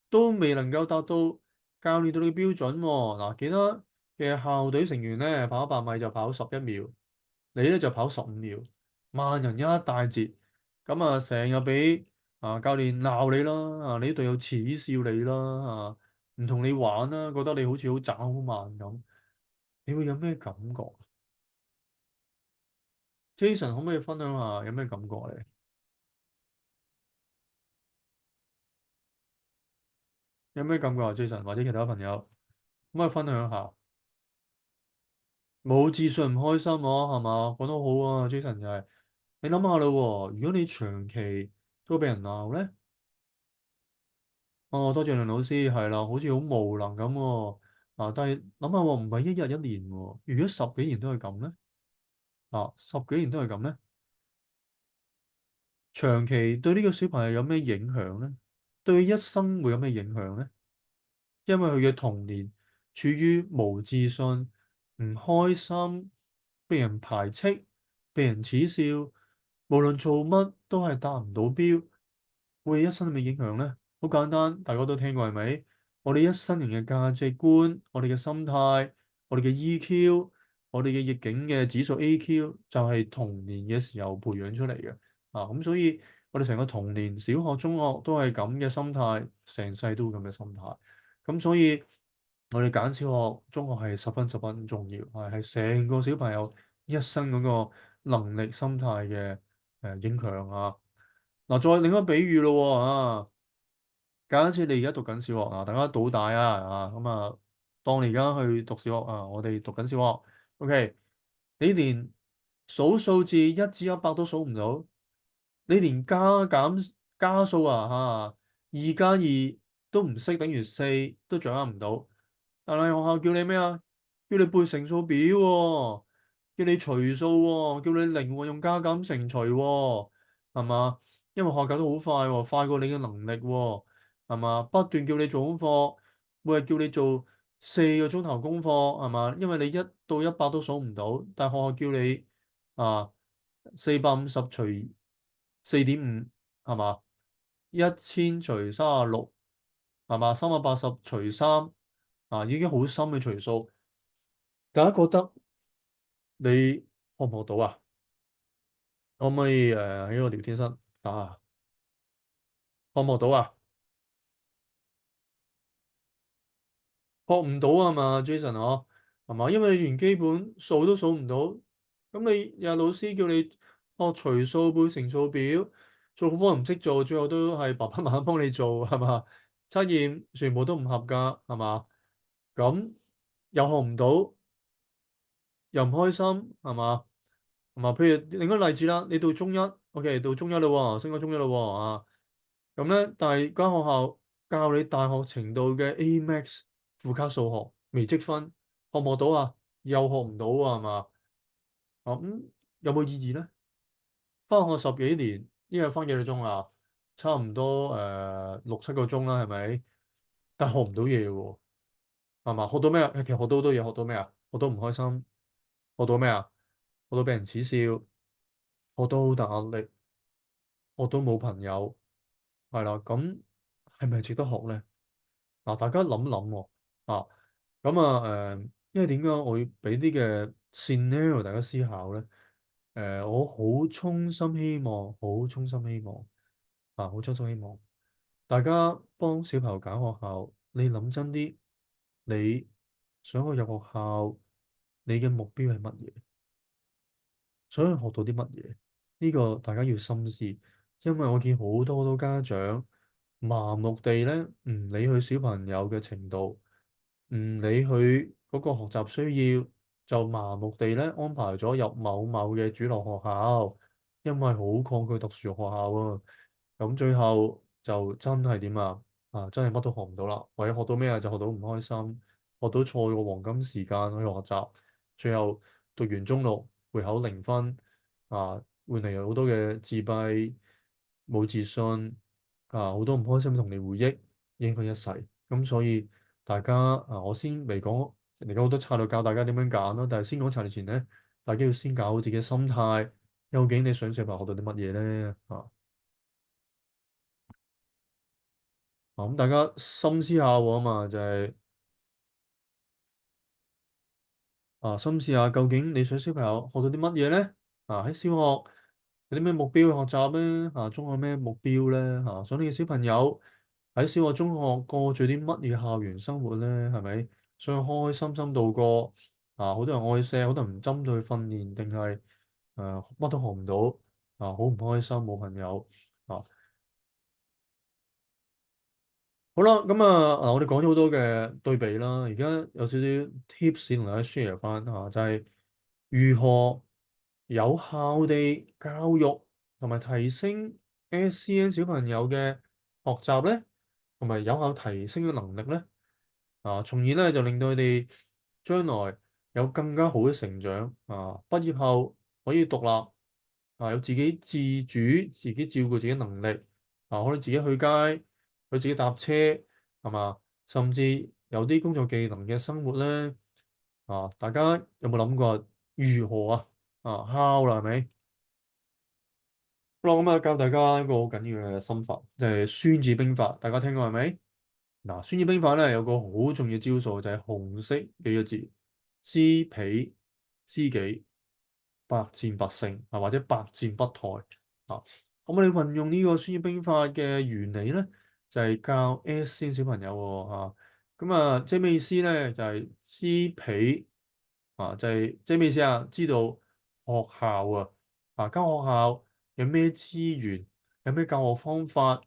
[SPEAKER 1] 都未能夠達到教練對你嘅標準喎。嗱，其他嘅校隊成員咧跑100米就跑11秒，你咧就跑15秒，慢人一大截。咁成日俾教練鬧你啦，你啲隊友恥笑你啦，唔同你玩啦，覺得你好似好渣好慢咁，你會有咩感覺？Jason 可唔可以分享下有咩感覺咧？有咩感覺啊，Jason 或者其他朋友可唔可以分享下？冇自信唔開心係嘛？講得好啊，Jason 就係、你諗下啦喎，如果你長期都俾人鬧咧，哦，多謝梁老師，係啦，好似好無能咁喎。但係諗下喎，唔係一日一年喎，如果十幾年都係咁咧，十幾年都係咁咧，長期對呢個小朋友有咩影響咧？對佢一生會有咩影響咧？因為佢嘅童年處於無自信、唔開心、被人排斥、被人恥笑，無論做乜都係達唔到標，會一生有咩影響呢？好簡單，大家都聽過係咪？我哋一生人嘅價值觀、我哋嘅心態、我哋嘅 EQ、我哋嘅逆境嘅指數 AQ，就係童年嘅時候培養出嚟嘅。咁所以我哋成個童年、小學、中學都係咁嘅心態，成世都會咁嘅心態。咁所以我哋揀小學、中學係十分重要，係成個小朋友一生嗰個能力、心態嘅影響啊。嗱，再另一個比喻咯喎假設你而家讀緊小學大家倒帶咁當你而家去讀小學我哋讀緊小學，OK，你連數數字1至100都數唔到，你連加減加數2加2都唔識，等於4都掌握唔到。但係學校叫你咩啊？叫你背乘數表喎，叫你除數喎，叫你靈活用加減乘除喎，係嘛？因為學校教得好快喎，快過你嘅能力喎，係嘛？不斷叫你做功課，每日叫你做4個鐘頭功課，係嘛？因為你1到100都數唔到，但係學校叫你啊450除4.5，係嘛？1000除36，係嘛？380除3已經好深嘅除數。大家覺得你學唔學到啊？可唔可以喺個聊天室學唔學到啊？學唔到啊嘛，Jason 係嘛？因為你連基本數都數唔到，咁你又老師叫你學除數背乘數表，做功課唔識做，最後都係爸爸媽媽幫你做，係嘛？測驗全部都唔合格，係嘛？咁又學唔到，又唔開心，係嘛？係嘛？譬如另一個例子啦，你到中一，OK，到中一啦喎，升咗中一啦喎咁咧，但係間學校教你大學程度嘅 A Max 附加數學微積分，學唔學到啊？又學唔到啊，係嘛？咁有冇意義咧？翻學十幾年，一日翻幾個鐘啊？差唔多6、7個鐘啦，係咪？但係學唔到嘢喎，係嘛？學到咩啊？其實學到好多嘢，學到咩啊？學到唔開心，學到咩啊？學到俾人恥笑，學到好大壓力，學到冇朋友，係啦，咁係咪值得學咧？嗱，大家諗諗喎，啊，咁因為點解我要俾啲嘅 scenario 大家思考咧？我好衷心希望，好衷心希望，好衷心希望大家幫小朋友揀學校，你諗真啲，你想去入學校，你嘅目標係乜嘢？想去學到啲乜嘢？呢個大家要深思，因為我見好多家長盲目地咧唔理佢小朋友嘅程度，唔理佢嗰個學習需要，就盲目地咧安排咗入某某嘅主流學校，因為好抗拒特殊學校啊。咁最後就真係點啊？真係乜都學唔到啦，或者學到咩啊？就學到唔開心，學到錯嘅黃金時間去學習，最後讀完中六會考0分，換嚟好多嘅自閉、冇自信，好多唔開心嘅童年回憶，影響一世。咁所以大家我先未講，而家好多策略教大家點樣揀咯。但係先講策略前咧，大家要先搞好自己嘅心態。究竟你想小朋友學到啲乜嘢咧？咁大家深思下喎嘛，就係深思下究竟你想小朋友學到啲乜嘢咧？喺小學有啲咩目標去學習咧？中學有咩目標咧？想你嘅小朋友喺小學、中學過住啲乜嘢校園生活咧？係咪想開開心心度過？好多人愛錫，好多人唔針對訓練，定係乜都學唔到好唔開心，冇朋友啊。好啦，咁我哋講咗好多嘅對比啦，而家有少少 tips 同大家 share 翻就係如何有效地教育同埋提升 SEN 小朋友嘅學習咧，同埋有效提升嘅能力咧，從而咧就令到佢哋將來有更加好嘅成長，畢業後可以獨立，有自己自主、自己照顧自己能力，可以自己去街，佢自己搭車，係嘛？甚至有啲工作技能嘅生活咧，大家有冇諗過如何how 啦，係咪？好啦，咁教大家一個好緊要嘅心法，就係孫子兵法，大家聽過係咪？嗱，孫子兵法咧有個好重要招數，就係紅色幾個字：知彼知己，百戰百勝或者百戰不殆啊。咁我哋運用呢個孫子兵法嘅原理咧，就係教 SEN 小朋友喎。咁即係咩意思咧？就係知彼就係即係咩意思啊？知道學校間學校有咩資源，有咩教學方法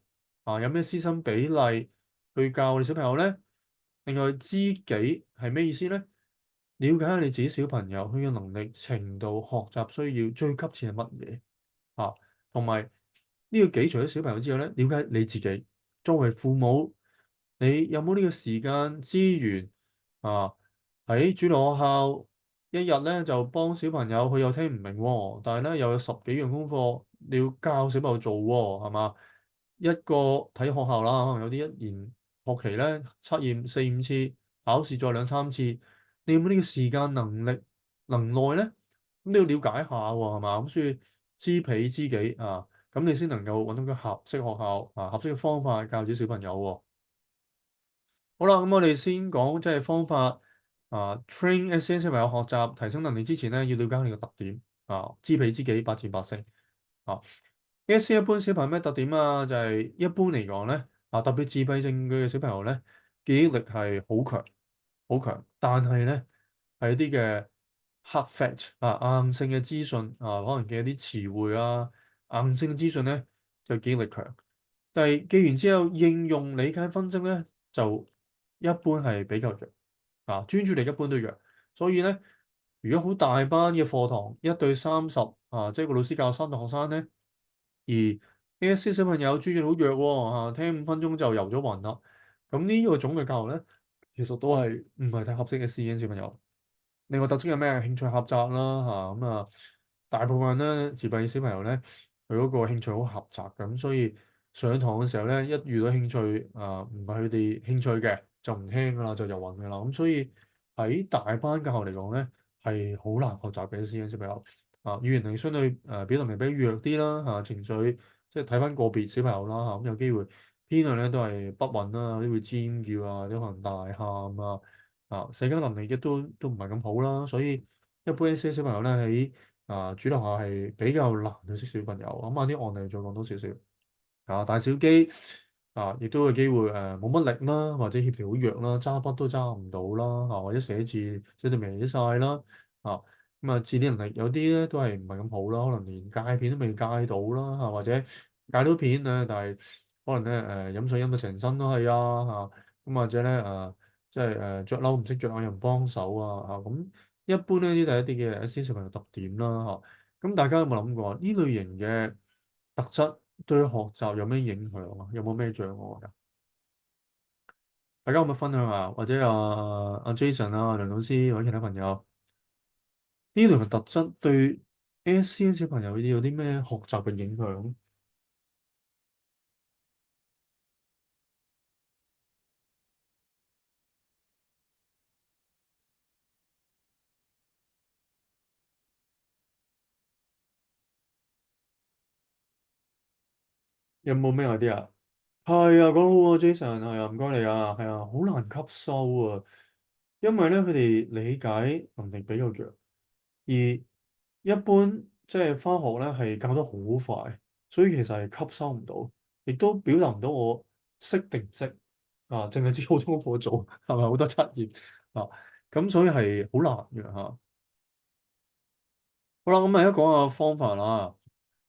[SPEAKER 1] 有咩師生比例去教我哋小朋友咧？另外，知己係咩意思咧？了解下你自己小朋友佢嘅能力程度、學習需要最急切係乜嘢同埋呢個己除咗小朋友之外咧，了解你自己作為父母，你有冇呢個時間資源啊？喺主流學校一日咧就幫小朋友，佢又聽唔明喎，但係咧又有十幾樣功課你要教小朋友做喎，係嘛？一個睇學校啦，可能有啲一年學期咧測驗4、5次，考試再2、3次，你有冇呢個時間能力能耐咧？咁你要了解下喎，係嘛？咁所以知彼知己咁你先能夠揾到個合適學校合適嘅方法教自己小朋友喎。好啦，咁我哋先講即係方法train SEN 小朋友學習提升能力之前咧，要了解佢哋嘅特點知彼知己，百戰百勝啊。SEN 一般小朋友咩特點啊？就係一般嚟講咧特別自閉症嘅小朋友咧，記憶力係好強，好強，但係咧係一啲嘅 hard fact 硬性嘅資訊可能嘅一啲詞彙硬性嘅資訊咧就記憶力強，但係記完之後應用理解分析咧就一般係比較弱專注力一般都弱，所以咧如果好大班嘅課堂1對30即係個老師教30學生咧，而 ASD 小朋友專注力好弱喎聽5分鐘就游咗暈啦，咁呢個種嘅教學咧其實都係唔係太合適嘅 SEN 小朋友。另外特徵有咩？興趣狹窄啦大部分咧自閉小朋友咧佢嗰個興趣好狹窄嘅，咁所以上堂嘅時候咧，一遇到興趣唔係佢哋興趣嘅，就唔聽噶啦，就遊魂噶啦。咁所以喺大班教學嚟講咧，係好難學習嘅 SEN 小朋友語言能力相對表達能力比較弱啲啦情緒即係睇翻個別小朋友啦咁有機會偏向咧都係不穩啦，都會尖叫啊，都可能大喊社交能力亦都唔係咁好啦，所以一般 SEN 小朋友咧喺主流下係比較難去識小朋友。咁啲案例再講多少少。大小機亦都有機會冇乜力啦，或者協調好弱啦，揸筆都揸唔到啦，或者寫字寫到歪晒啦，自理能力有啲咧都係唔係咁好啦，可能連戒片都未戒到啦，或者戒到片但係可能咧飲水飲到成身都係咁或者咧即係着褸唔識着，有人幫手咁一般呢啲係一啲嘅 SEN 小朋友特點啦咁大家有冇諗過呢類型嘅特質對學習有咩影響啊？有冇咩障礙啊？大家有冇分享下？或者Jason梁老師或者其他朋友呢類嘅特質對 SEN 小朋友呢啲有啲咩學習嘅影響？有冇咩 idea 啊？係啊，講得好啊，Jason 係啊，唔該你啊，係啊，好難吸收啊，因為咧佢哋理解能力比較弱，而一般即係翻學咧係教得好快，所以其實係吸收唔到，亦都表達唔到我識定唔識淨係知好多功課做，係咪好多測驗啊？咁所以係好難嘅嚇。好啦，咁而家講下方法啦。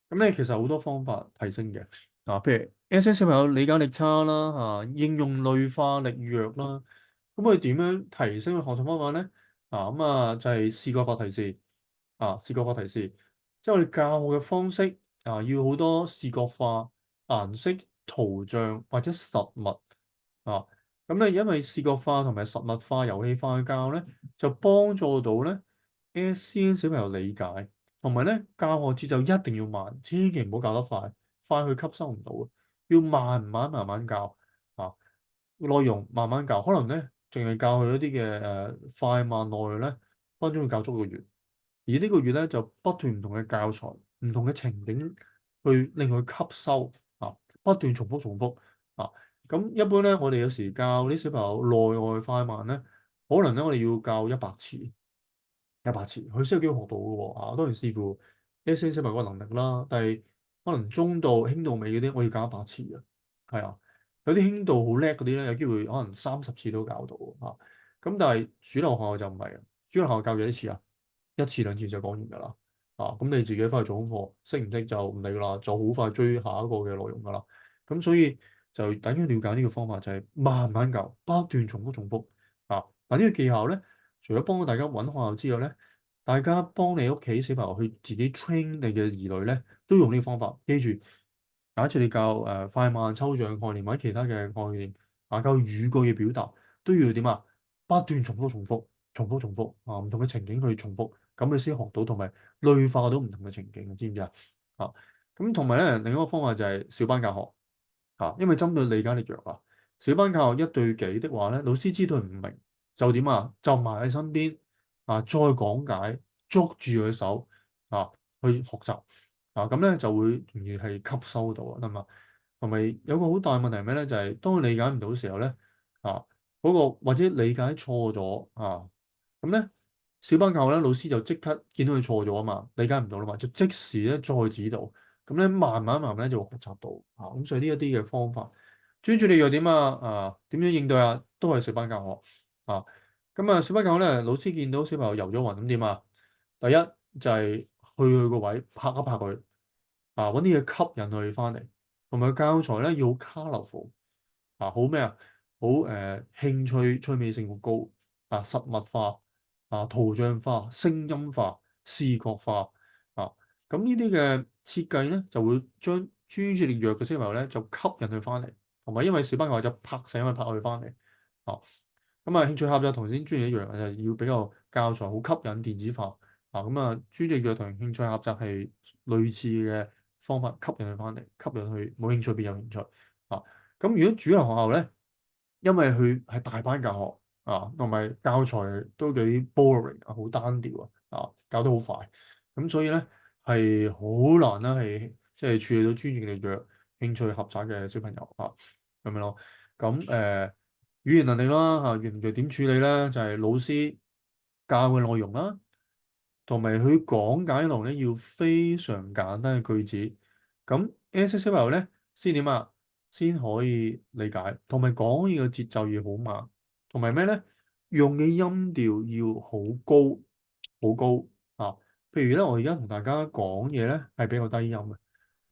[SPEAKER 1] 咁咧其實好多方法提升嘅譬如 SEN 小朋友理解力差啦應用類化力弱啦，咁佢點樣提升佢學習方法咧？就係視覺化提示視覺化提示，即係我哋教學嘅方式要好多視覺化、顏色、圖像或者實物啊，咁咧因為視覺化同埋實物化、遊戲化去教咧，就幫助到咧 SEN 小朋友理解。同埋咧，教學節奏一定要慢，千祈唔好教得快，快佢吸收唔到，要慢慢教啊，內容慢慢教，可能咧淨係教佢一啲嘅快慢內容咧，分鐘要教足個月，而呢個月咧就不斷唔同嘅教材、唔同嘅情景去令佢吸收不斷重複啊，咁一般咧，我哋有時教啲小朋友內外快慢咧，可能咧我哋要教100次。100次，佢先有機會學到嘅喎當然視乎 SEN 小朋友個能力啦，但係可能中度、輕度尾嗰啲，我要教100次嘅，係有啲輕度好叻嗰啲咧，有機會可能30次都教到咁但係主流學校就唔係主流學校教幾多次啊？1次2次就講完㗎啦咁你自己翻去做功課，識唔識就唔理啦，就好快追下一個嘅內容㗎啦。咁所以就等於了解呢個方法，就係慢慢教，不斷重複嗱呢個技巧咧。除咗幫大家揾學校之外咧，大家幫你屋企小朋友去自己 train 你嘅兒女咧，都用呢個方法。記住，假設你教快慢抽象概念或者其他嘅概念，教語句嘅表達都要點啊？不斷重複唔同嘅情景去重複，咁你先學到同埋類化到唔同嘅情景，知唔知咁同埋咧，另一個方法就係小班教學因為針對理解力弱小班教學一對幾的話咧，老師知道佢唔明就點就埋喺身邊再講解，捉住佢手啊，去學習咁咧就會容易係吸收到得嘛。同埋有個好大問題係咩咧？就係當佢理解唔到嘅時候咧嗰個或者理解錯咗咁咧小班教學咧，老師就即刻見到佢錯咗理解唔到啦嘛，就即時咧再指導。咁咧慢慢咧就會學習到咁所以呢一啲嘅方法，專注力又點點樣應對都係小班教學咁小班教學咧，老師見到小朋友遊咗魂咁點第一就係去佢個位拍一拍佢揾啲嘢吸引佢翻嚟，同埋教材咧要好 colourful 好咩好興趣趣味性好高實物化圖像化、聲音化、視覺化咁呢啲嘅設計咧，就會將專注力弱嘅小朋友咧，就吸引佢翻嚟，同埋因為小班嘅話就拍醒佢拍佢翻嚟興趣合作同先專業一樣，就係要比較教材好吸引電子化專注力弱同興趣合作係類似嘅方法吸引佢翻嚟，吸引佢冇興趣變有興趣啊。咁如果主流學校咧，因為佢係大班教學啊，同埋教材都幾 boring 啊，好單調啊，教得好快，咁所以咧係好難啦，係即係處理到專業力弱、興趣狹窄嘅小朋友啊，咁樣咯。咁語言能力啦嚇，語言能力點處理咧？就係老師教嘅內容啦。同埋佢講解內容咧要非常簡單嘅句子，咁 S 小朋友咧先點啊？先可以理解，同埋講嘢嘅節奏要好慢，同埋咩咧？用嘅音調要好高，好高啊！譬如咧，我而家同大家講嘢咧係比較低音嘅。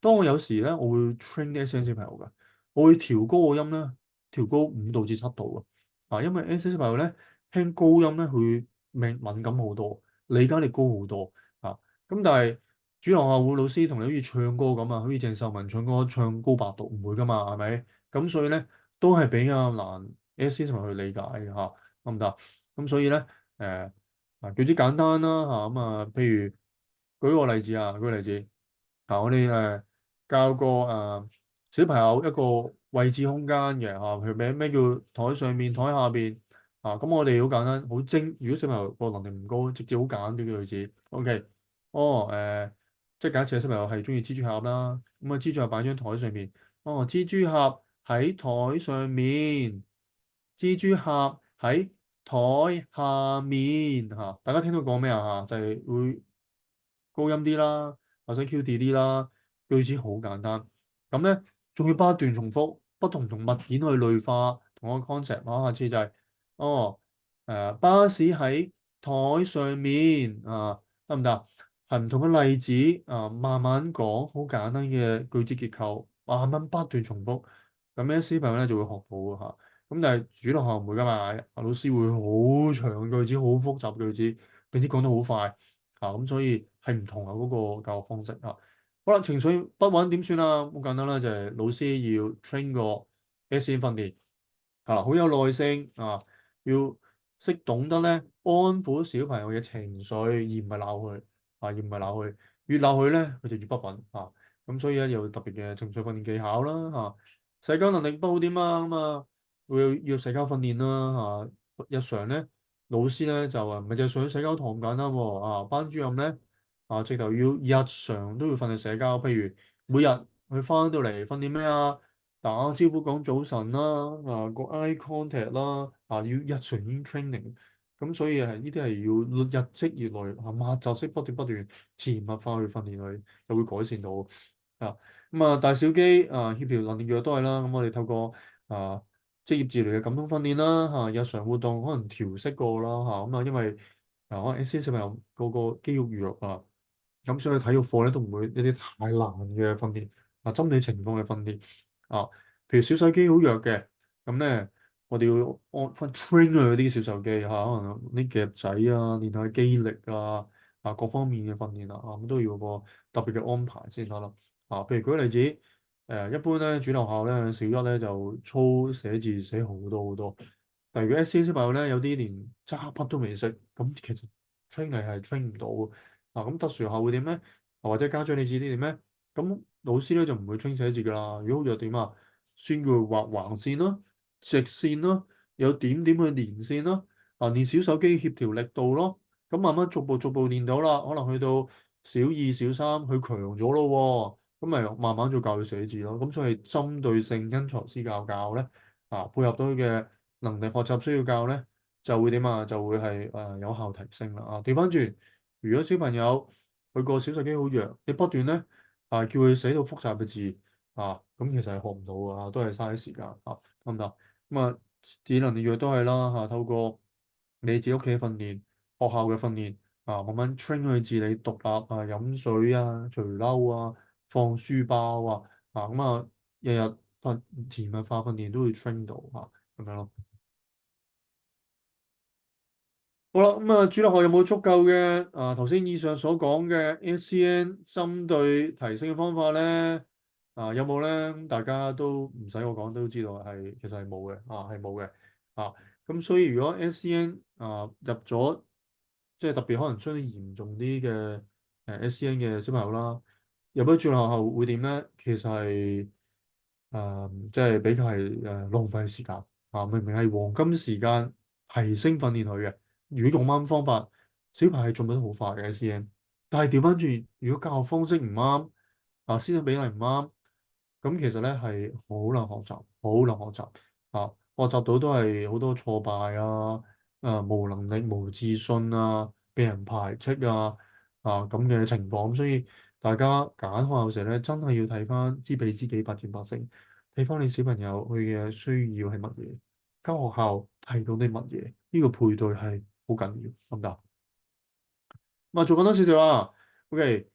[SPEAKER 1] 當我有時咧，我會 train 啲 SEN 小朋友㗎，我會調高個音咧，調高5度至7度啊，因為 SEN 小朋友咧聽高音咧，佢敏感好多，理解力高好多啊。咁但係主流學校會老師同你好似唱歌咁啊，好似鄭秀文唱歌唱高8度唔會㗎嘛，係咪？咁所以咧都係比較難 SEN 小朋友去理解嘅嚇，得唔得？咁所以咧舉之簡單啦嚇，譬如舉個例子啊，舉個例子。我哋教個小朋友一個位置空間嘅嚇，譬如咩叫台上面、台下邊啊？咁我哋好簡單，好精。如果小朋友個能力唔高，直接好簡單啲嘅句子。OK，哦即係假設小朋友係中意蜘蛛俠啦，咁蜘蛛俠擺張台上面。哦，蜘蛛俠喺台上面，蜘蛛俠喺台下面嚇。大家聽到講咩啊？就係會高音啲啦。或者 QD 啲啦，句子好簡單。咁咧，仲要不斷重複，不同物件去類化同一個 concept。下次就係、哦，巴士喺台上面啊，得唔得？係唔同嘅例子啊，慢慢講，好簡單嘅句子結構，慢慢不斷重複。咁咧，小朋友咧就會學到嘅嚇。咁但係主流學校唔會㗎嘛，老師會好長句子，好複雜句子，並且講得好快。咁所以係唔同啊嗰個教學方式啊。好啦，情緒不穩點算啊？好簡單啦，就係老師要 train 個 SEN 訓練好有耐性啊，要識懂得咧安撫小朋友嘅情緒，而唔係鬧佢而唔係鬧佢，越鬧佢咧佢就越不忿啊。咁所以咧有特別嘅情緒訓練技巧啦社交能力不好點啊？會要社交訓練啦日常咧。老師咧就唔係就上社交堂咁簡單喎班主任咧直頭要日常都要訓練社交，譬如每日佢翻到嚟訓練咩啊？打招呼講早晨啦，個 eye contact 啦，要日常已經 training，咁所以係呢啲係要日積月累密集式不斷潛移默化去訓練佢，就會改善到大小肌協調能力弱都係啦，咁我哋透過啊。職業治療嘅感統訓練啦日常活動可能調適過啦因為可能 SEN 小朋友個個肌肉弱咁所以體育課咧都唔會一啲太難嘅訓練針對情況嘅訓練啊，譬如小手肌好弱嘅，咁咧我哋要按翻 train 佢啲小手肌可能啲夾仔練下肌力各方面嘅訓練咁都要個特別嘅安排先得啦譬如舉個例子。一般咧主流校咧小一咧就操寫字寫好多好多，但係如果 SEN 小朋友咧有啲連揸筆都未識，咁其實 train 係 train 唔到咁特殊校會點咧？或者家長你知啲點咧？咁老師咧就唔會 train 寫字噶啦。如果弱點先叫佢畫橫線咯、直線咯，有點點去連線咯，練小手肌協調力度咯，咁慢慢逐步練到啦，可能去到小二、小三佢強咗咯喎。咁咪慢慢再教佢寫字咯。咁所以針對性因材施教咧，配合到佢嘅能力學習需要教咧，就會點就會係有效提升啦調翻轉，如果小朋友佢個小手肌好弱，你不斷咧叫佢寫到複雜嘅字咁其實係學唔到都係嘥時間得唔得？智能力弱都係啦透過你自己屋企嘅訓練、學校嘅訓練慢慢 train 佢自理獨立飲水除褸放書包日日潛移默化訓練都會 train 到咁樣咯。好啦，主流學有冇足夠嘅頭先以上所講嘅 SEN 針對提升嘅方法咧？有冇咧？咁大家都唔使我講都知道其實係冇嘅係冇嘅咁所以如果 SEN 入咗即係特別可能相對嚴重啲嘅SEN 嘅小朋友啦。入咗住校後會點咧？其實係即係比較係浪費時間啊！明明係黃金時間提升訓練佢嘅，如果用啱方法，小朋友係進步得好快嘅 SEN。但係調翻轉，如果教學方式唔啱啊，師生比例唔啱，咁其實咧係好難學習，好難學習啊！學習到都係好多挫敗啊，無能力、無自信啊，被人排斥咁嘅情況。咁所以大家揀學校時咧，真係要睇翻知彼知己，百戰百勝，睇翻你小朋友佢嘅需要係乜嘢，間學校提供啲乜嘢，呢個配對係好緊要，得唔得？咁啊，做緊多少少啦。OK，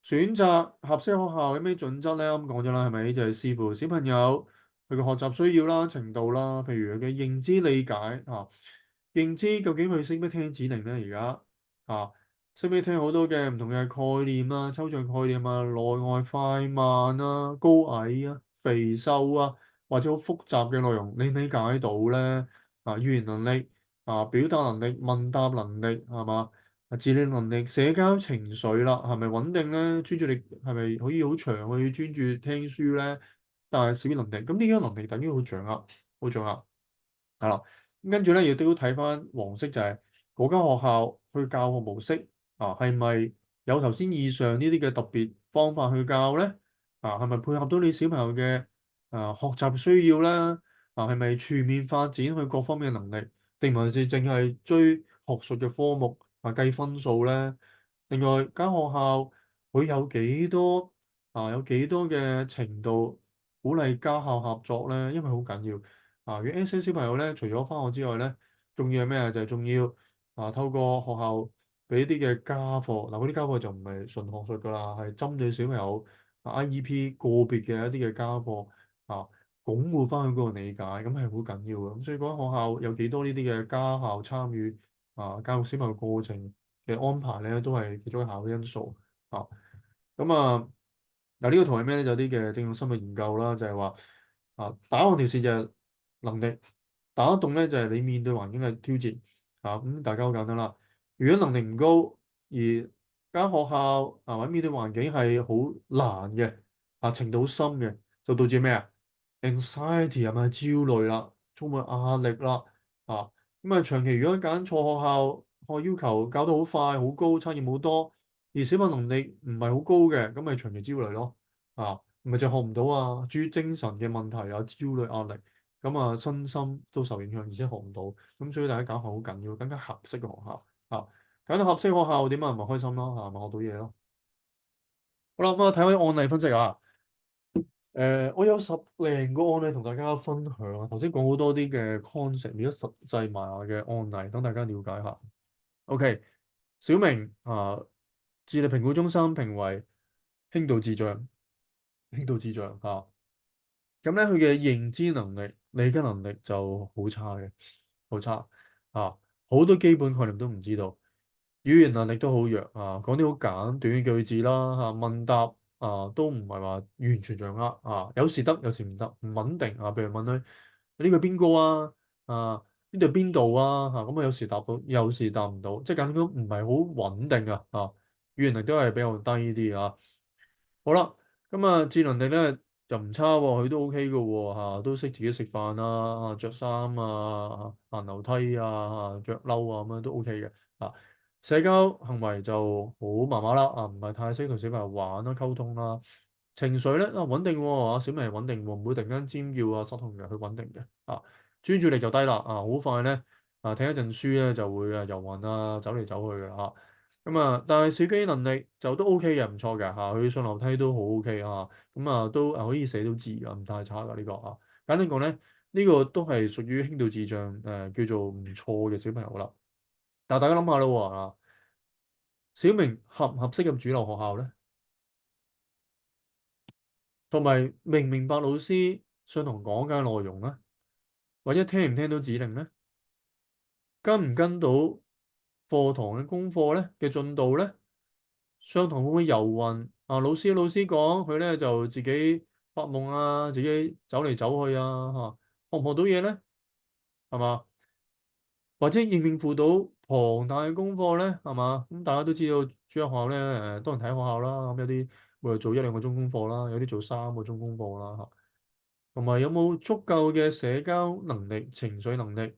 [SPEAKER 1] 選擇合適學校有咩準則咧？啱講咗啦，係咪？就係視乎小朋友佢嘅學習需要啦、程度啦，譬如佢嘅認知理解啊，認知究竟佢識唔識聽指令咧？而家啊，識唔識聽好多嘅唔同嘅概念啊、抽象概念啊、內外快慢啊、高矮啊、肥瘦啊，或者好複雜嘅內容，你理解到咧？語言能力表達能力、問答能力係嘛？自理能力、社交情緒啦，係咪穩定咧？專注力係咪可以好長去專注聽書咧？但係小能力，咁呢啲能力等於好掌握，好掌握。係啦，咁跟住咧亦都睇翻黃色就係嗰間學校去教學模式係咪有頭先以上呢啲嘅特別方法去教咧？係咪配合到你小朋友嘅學習需要咧？係咪全面發展佢各方面嘅能力，定還是淨係追學術嘅科目計分數咧？另外間學校會有幾多有幾多嘅程度鼓勵家校合作咧？因為好緊要。如果 SN 小朋友咧，除咗返學之外咧，仲要係咩啊？就係仲要透過學校俾啲嘅家課，嗱嗰啲家課就唔係純學術㗎啦，係針對小朋友IEP 個別嘅一啲嘅家課啊，鞏固翻佢嗰個理解，咁係好緊要嘅。咁所以講學校有幾多呢啲嘅家校參與教育小朋友過程嘅安排咧，都係其中一個考慮因素啊。咁嗱呢個圖係咩咧？有啲嘅應用深入研究啦，就係話打橫條線就係能力，打得動咧就係你面對環境嘅挑戰咁大家好簡單啦。如果能力唔高，而間學校或者面對環境係好難嘅程度好深嘅，就導致咩啊？anxiety 係咪焦慮啦，充滿壓力啦長期如果揀錯學校，學要求搞到好快好高，測驗好多。而小朋友能力唔係好高嘅，咁咪長期焦慮咯，咪就學唔到諸於精神嘅問題焦慮壓力，咁身心都受影響，而且學唔到，咁所以大家揀學好緊要，更加合適嘅學校揀到合適學校點咪開心咯咪學到嘢咯。好啦，咁睇下啲案例分析我有10零個案例同大家分享頭先講好多啲嘅 concept，而家實際埋嘅案例，等大家了解下。OK，小明智力評估中心評為輕度智障，輕度智障咁咧佢嘅認知能力、理解能力就好差嘅，好差好多基本概念都唔知道，語言能力都好弱講啲好簡短嘅句子啦問答都唔係話完全掌握有時得，有時唔得，唔穩定譬如問佢呢個邊個呢度邊度咁有時答到，有時答唔到，即係簡單講唔係好穩定語言力都係比較低啲好啦，咁智能力咧就唔差喎，佢都 OK 嘅喎都識自己食飯着衫行樓梯着褸咁樣都 OK 嘅社交行為就好麻麻啦唔係太識同小朋友玩啦溝通啦，情緒咧穩定喎小明係穩定喎，唔會突然間尖叫失控嘅，佢穩定嘅專注力就低啦好快咧睇一陣書咧就會遊魂走嚟走去嘅但係小機能力就都 OK 嘅，唔錯嘅佢上樓梯都好 OK 都可以寫到字㗎，唔太差㗎呢個簡單講咧，呢個都係屬於輕度智障叫做唔錯嘅小朋友啦。但係大家諗下啦小明合唔合適入主流學校咧？同埋明唔明白老師上堂講嘅內容咧？或者聽唔聽到指令咧？跟唔跟到課堂嘅功課咧嘅進度咧？上堂會唔會遊魂老師講佢咧就自己發夢自己走嚟走去學唔學到嘢咧？係嘛？或者應唔應付到龐大嘅功課咧？係嘛？咁大家都知道主流學校咧多人睇學校啦，咁有啲每日做一兩個鐘功課啦，有啲做3個鐘功課啦嚇。同埋有冇足夠嘅社交能力、情緒能力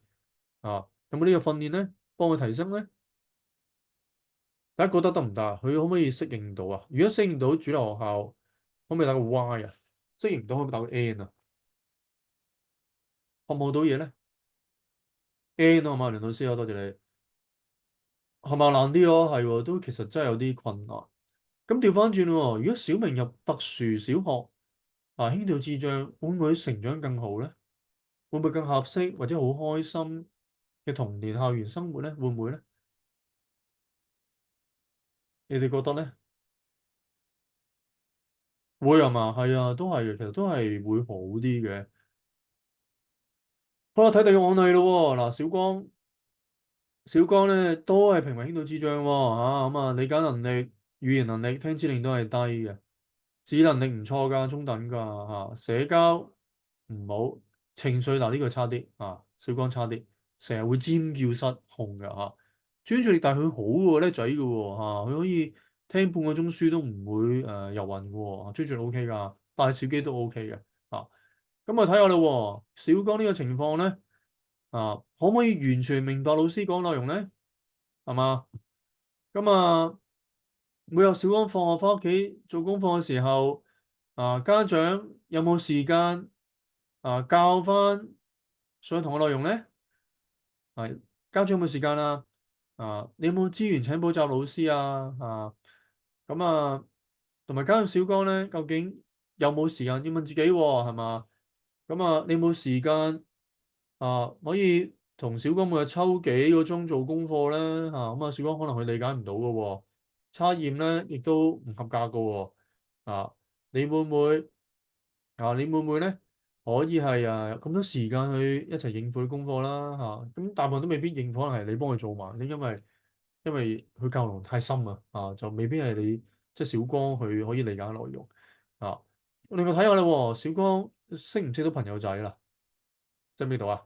[SPEAKER 1] 啊？有冇呢個訓練咧，幫佢提升咧？大家覺得得唔得啊？佢可唔可以適應到啊？如果適應到主流學校，可唔可以打個 Y 啊？適應唔到可唔可以打個 N 啊？學唔學到嘢咧？N 啊嘛，梁老師啊，多謝你。係咪難啲咯？係喎，都其實真係有啲困難。咁調翻轉喎，如果小明入特殊小學，啊，輕度智障會唔會成長更好咧？會唔會更合適或者好開心嘅童年校園生活咧？會唔會咧？你哋覺得咧？會係嘛？係啊，都係嘅，其實都係會好啲嘅。好啦，睇第二個案例咯喎。嗱，小光咧都係平民輕度智障喎，咁啊，理解能力、語言能力、聽指令都係低嘅。自理能力唔錯㗎，中等㗎嚇，社交唔好，情緒嗱呢個差啲啊，小光差啲，成日會尖叫失控㗎嚇，專注力但係佢好喎，叻仔㗎喎嚇，佢可以聽半個鐘書都唔會遊魂㗎喎，專注力 OK 㗎，帶小機都 OK 嘅嚇，咁啊睇下啦喎，小光呢個情況咧可唔可以完全明白老師講內容咧？係嘛？咁啊。每日小光放學翻屋企做功課嘅時候，家長有冇時間教翻上堂嘅內容咧？啊，家長有冇時間啊？你有冇資源請補習老師啊？咁同埋家長小光咧，究竟有冇時間要問自己喎？係嘛？咁你有冇時間可以同小光每日抽幾個鐘做功課咧？小光可能佢理解唔到嘅喎。測驗咧，亦都唔合格嘅喎。啊，你會唔會你會唔會咧？可以係咁多時間去一齊應付啲功課啦咁大部分都未必應付，可能係你幫佢做埋，因為佢教內太深就未必係你即係小光佢可以理解內容啊。另外睇下啦喎，小光識唔識到朋友仔啦？即係邊度啊？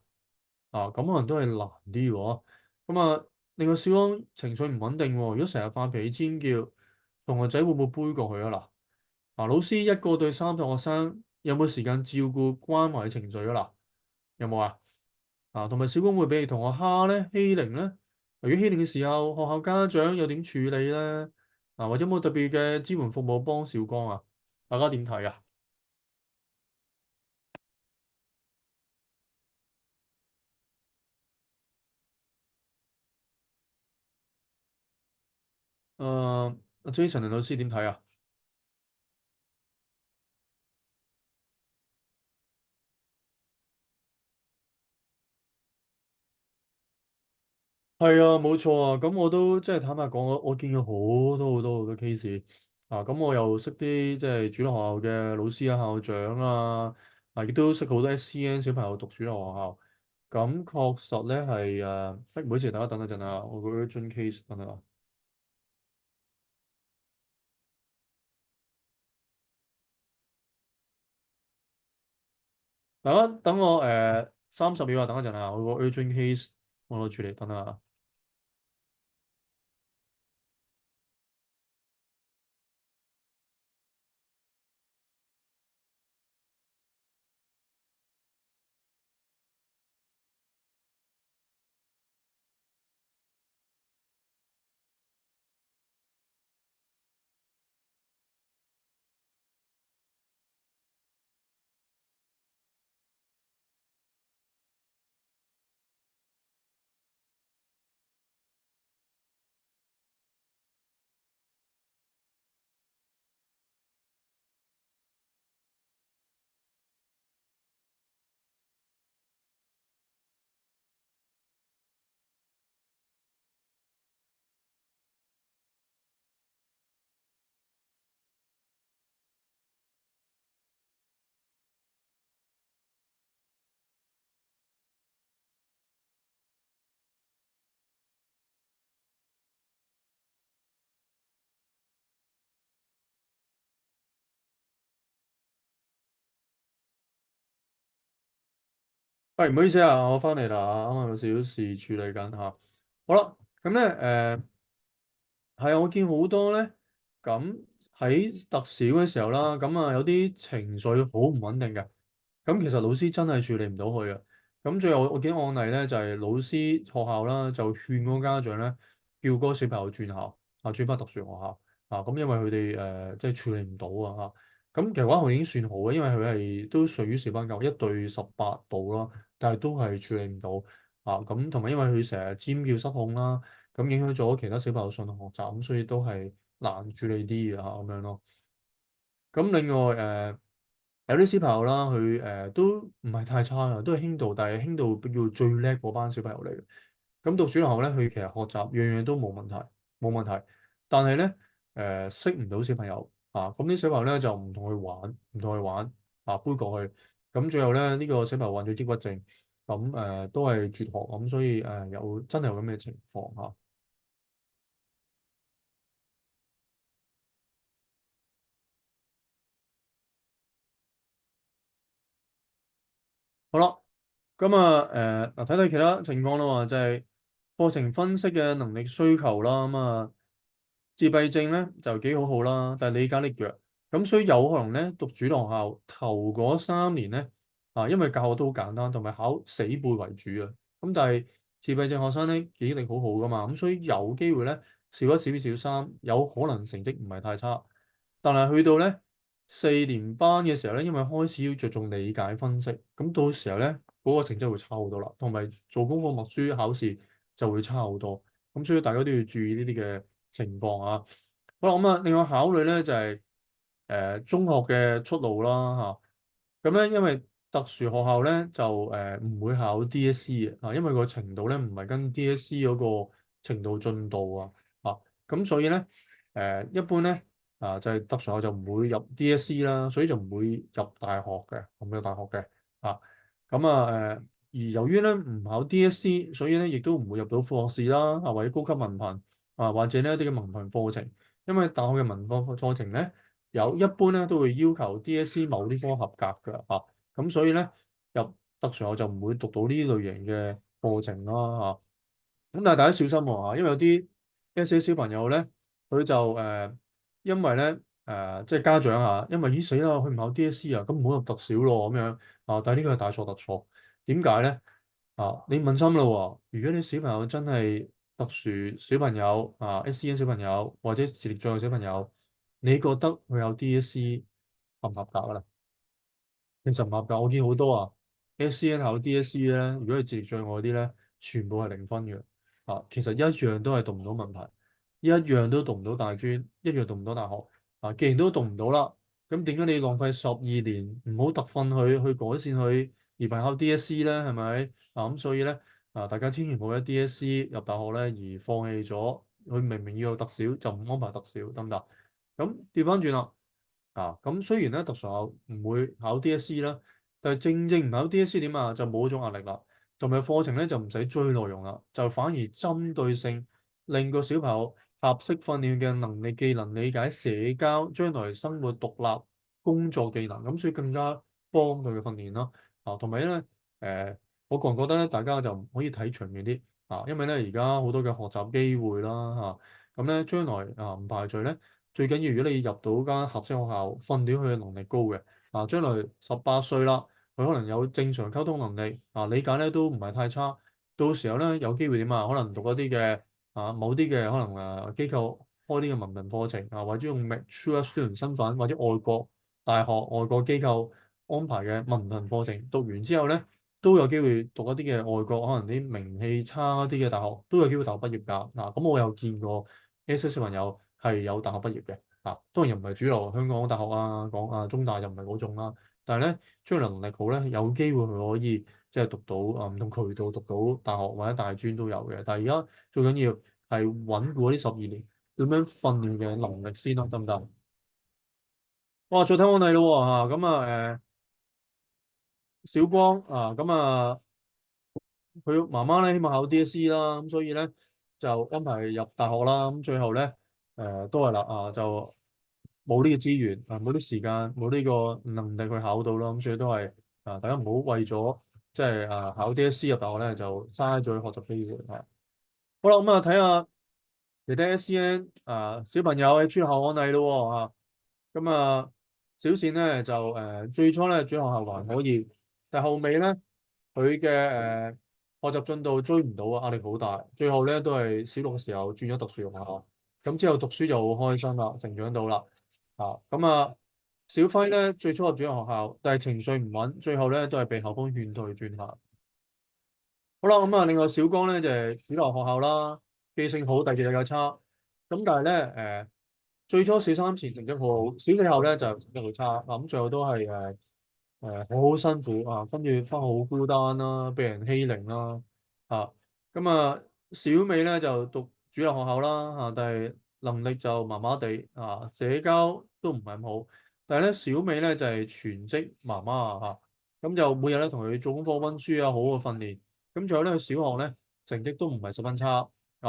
[SPEAKER 1] 咁可能都係難啲喎。咁另外小安情緒唔穩定喎，如果成日發脾氣尖叫，同學仔會唔會杯過佢啊？嗱，老師一個對30學生，有冇時間照顧關懷情緒啊？嗱，有冇啊？同埋小安會俾你同學蝦咧、欺凌咧？如果欺凌嘅時候，學校家長又點處理咧？或者有冇特別嘅支援服務幫小光啊？大家點睇啊？阿 Jason 老師點睇啊？係啊，冇錯啊，咁我都即係坦白講，我見過好多 case 咁我又識啲即係主流學校嘅老師啊、校長亦都識好多 SCN 小朋友讀主流學校，咁確實咧係唔好意思，大家等一陣啊，我個 urgent case 等等啊，大家等我30秒啊，等一陣啊，我個 urgent case 我攞處理，等等啊。喂，唔好意思啊，我翻嚟啦，啱啱有少少事處理緊好啦，咁咧係啊，我見好多咧，咁喺特小嘅時候啦，咁啊有啲情緒好唔穩定嘅，咁其實老師真係處理唔到佢嘅。咁最後我見到案例咧，就係老師學校啦，就勸嗰個家長咧，叫嗰個小朋友轉校轉翻特殊學校咁因為佢哋即係處理唔到啊嚇。咁其實話佢已經算好嘅，因為佢係都屬於小班教1對18度啦，但係都係處理唔到咁，同埋因為佢成日尖叫失控啦，咁影響咗其他小朋友順利學習，咁所以都係難處理啲嘅咁樣咯。咁另外有啲小朋友啦，佢都唔係太差啊，都係輕度，但係輕度叫最叻嗰班小朋友嚟嘅。咁讀主流學咧，佢其實學習樣樣都冇問題，冇問題。但係咧識唔到小朋友咁啲小朋友咧就唔同佢玩，唔同佢玩杯過去。咁最後咧呢個小朋友患咗抑鬱症，咁都係輟學咁，所以真係有咁嘅情況嚇。好啦。咁睇睇其他情況啦喎，就係課程分析嘅能力需求啦。自閉症咧就幾好好啦，但係理解力弱，咁所以有可能咧讀主流學校頭嗰3年咧因為教學都好簡單，同埋考死背為主啊。咁但係自閉症學生咧記憶力好好噶嘛，咁所以有機會咧小一、小二、小三有可能成績唔係太差，但係去到咧4年班嘅時候咧，因為開始要着重理解分析，咁到時候咧嗰個成績會差好多啦，同埋做功課默書考試就會差好多，咁所以大家都要注意呢啲嘅情況啊。好啦，咁另外考慮咧就係中學嘅出路啦嚇。咁咧因為特殊學校咧就唔會考 DSE 嘅因為個程度咧唔係跟 DSE 嗰個程度進度咁所以咧一般咧就係特殊學校就唔會入 DSE 啦，所以就唔會入大學嘅，唔會入大學嘅啊。而由於咧唔考 DSE，所以咧亦都唔會入到副學士啦或者高級文憑或者呢一啲嘅文憑課程。因為大學嘅文科課程咧，一般咧都會要求 DSE 某啲科合格嘅咁所以咧入特殊學就唔會讀到呢類型嘅課程啦咁但係大家小心喎因為有啲一些小朋友咧，佢就因為咧即係家長因為咦死啦，佢唔考 DSE 咁唔好入特小咯咁樣但係呢個係大錯特錯。點解咧？你問心啦喎，如果你小朋友真係特殊小朋友SEN 小朋友或者智力障礙小朋友，你覺得佢有 DSE 合唔合格啊？其實唔合格，我見好多SEN 考 DSE 咧，如果係智力障礙嗰啲咧，全部係0分嘅其實一樣都係讀唔到文憑，一樣都讀唔到大專，一樣讀唔到大學既然都讀唔到啦，咁點解你要浪費12年唔好特訓佢去改善佢，而係考 DSE 咧？係咪咁所以咧大家千祈唔好喺 DSE 入大學咧而放棄咗，佢明明要有特小就唔安排特小，得唔得？咁調翻轉啦。咁雖然咧特殊學校唔會考 DSE 啦，但係正正唔考 DSE 點就冇嗰種壓力啦，同埋課程咧就唔使追內容啦，就反而針對性令個小朋友合適訓練嘅能力、技能、理解、社交、將來生活獨立、工作技能，咁所以更加幫佢嘅訓練啦。同埋咧我個人覺得咧，大家就可以睇長遠啲因為咧而家好多嘅學習機會啦咁咧將來唔排除咧。最緊要，如果你入到間合適學校，訓練佢嘅能力高嘅，將來18歲啦，佢可能有正常溝通能力，理解咧都唔係太差，到時候咧有機會點可能讀一啲嘅某啲嘅可能機構開啲嘅文憑課程或者用 mature student 身份，或者外國大學、外國機構安排嘅文憑課程，讀完之後咧都有機會讀一啲嘅外國可能啲名氣差啲嘅大學，都有機會大學畢業㗎。咁我有見過 S 小朋友係有大學畢業嘅當然又唔係主流香港大學講中大就唔係嗰種啦。但係咧，將來能力好咧，有機會佢可以即係讀到唔同渠道讀到大學或者大專都有嘅。但係而家最緊要係穩固呢12年點樣訓練嘅能力先咯，得唔得？哇！再睇案例咯喎咁小光佢媽媽咧希望考 DSE 啦，咁所以咧就安排入大學啦。咁最後咧都係啦就冇呢個資源冇啲時間，冇呢個能力去考到啦。咁所以都係大家唔好為咗即係考 DSE 入大學咧就嘥咗學習機會好啦，咁睇下其他 SEN 小朋友喺專校案例咯喎咁啊，小倩咧就最初咧轉學校還可以，但後尾咧佢嘅學習進度追唔到啊，壓力好大。最後咧都係小六嘅時候轉咗特殊學校，咁之後讀書就好開心啦，成長到啦。咁啊，小輝咧最初係轉學校，但係情緒唔穩，最後咧都係被校方勸退轉校。好啦，咁啊，另外小江咧就係主流學校啦，記性好，第二日又差。咁但係咧，最初小三前成績好好，小四後咧就成績好差。咁最後都係好好辛苦啊，跟住翻學好孤單啦，被人欺凌啦。啊，咁啊，小美咧就讀主流學校啦，但係能力就麻麻地啊，社交都唔係咁好。但係咧，小美咧就係全職媽媽啊，咁就每日咧同佢做功課、温書啊，好好嘅訓練。咁仲有咧，小學咧成績都唔係十分差，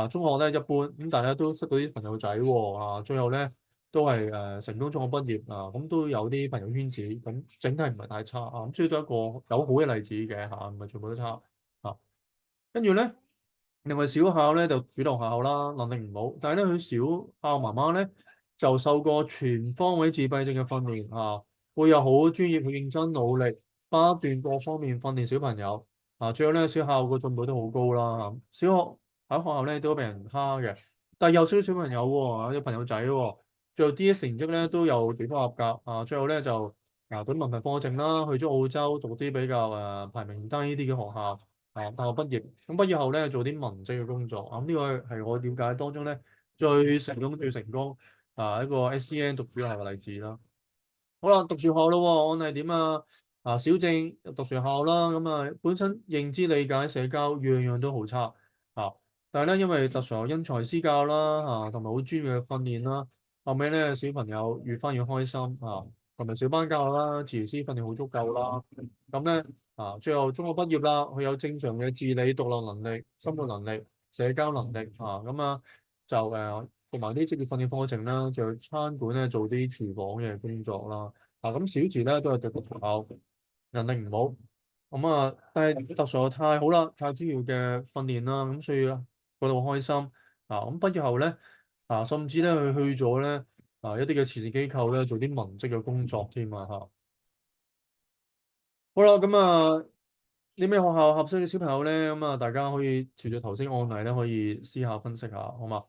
[SPEAKER 1] 中學咧一般，咁大家都識到啲朋友仔喎，最後咧都係成功中學畢業啊，咁都有啲朋友圈子，咁整體唔係太差啊，咁所以都係一個有好嘅例子嘅嚇，唔係全部都差啊。跟住咧，另外小校咧就主流學校啦，能力唔好，但係咧佢小校媽媽咧就受過全方位自閉症嘅訓練啊，會有好專業去認真努力，不斷各方面訓練小朋友。最後咧小校個進步都好高啦。小學喺學校咧都俾人蝦嘅，但係有少少小朋友喎，有朋友仔喎，最後 DSE 成績咧都有幾科合格啊。最後咧就讀文憑課程啦，去咗澳洲讀啲比較排名低啲嘅學校。大學畢業，咁畢業後咧做啲文職嘅工作，咁呢個係我了解當中咧最成功一個 SEN 讀主校嘅例子啦。好啦，讀住校咯喎，案例點啊？小證讀住校啦，咁啊本身認知理解社交樣樣都好差啊，但係咧因為特殊因材施教啦，同埋好專業嘅訓練啦，後尾咧小朋友越返越開心同埋小班教學啦，治療師訓練好足夠啦，咁咧最後中學畢業啦，佢有正常嘅自理獨立能力、生活能力、社交能力咁就同埋啲職業訓練課程啦，仲有餐館咧做啲廚房嘅工作啦。咁小池咧都係特殊學校，能力唔好，但係特殊學校太好啦，太專業嘅訓練啦，咁所以覺得好開心咁畢業後咧甚至咧佢去咗咧一啲嘅慈善機構咧做啲文職嘅工作添好啦，咁啲咩學校合適嘅小朋友咧？大家可以隨住頭先案例咧，可以思考分析下，好嘛？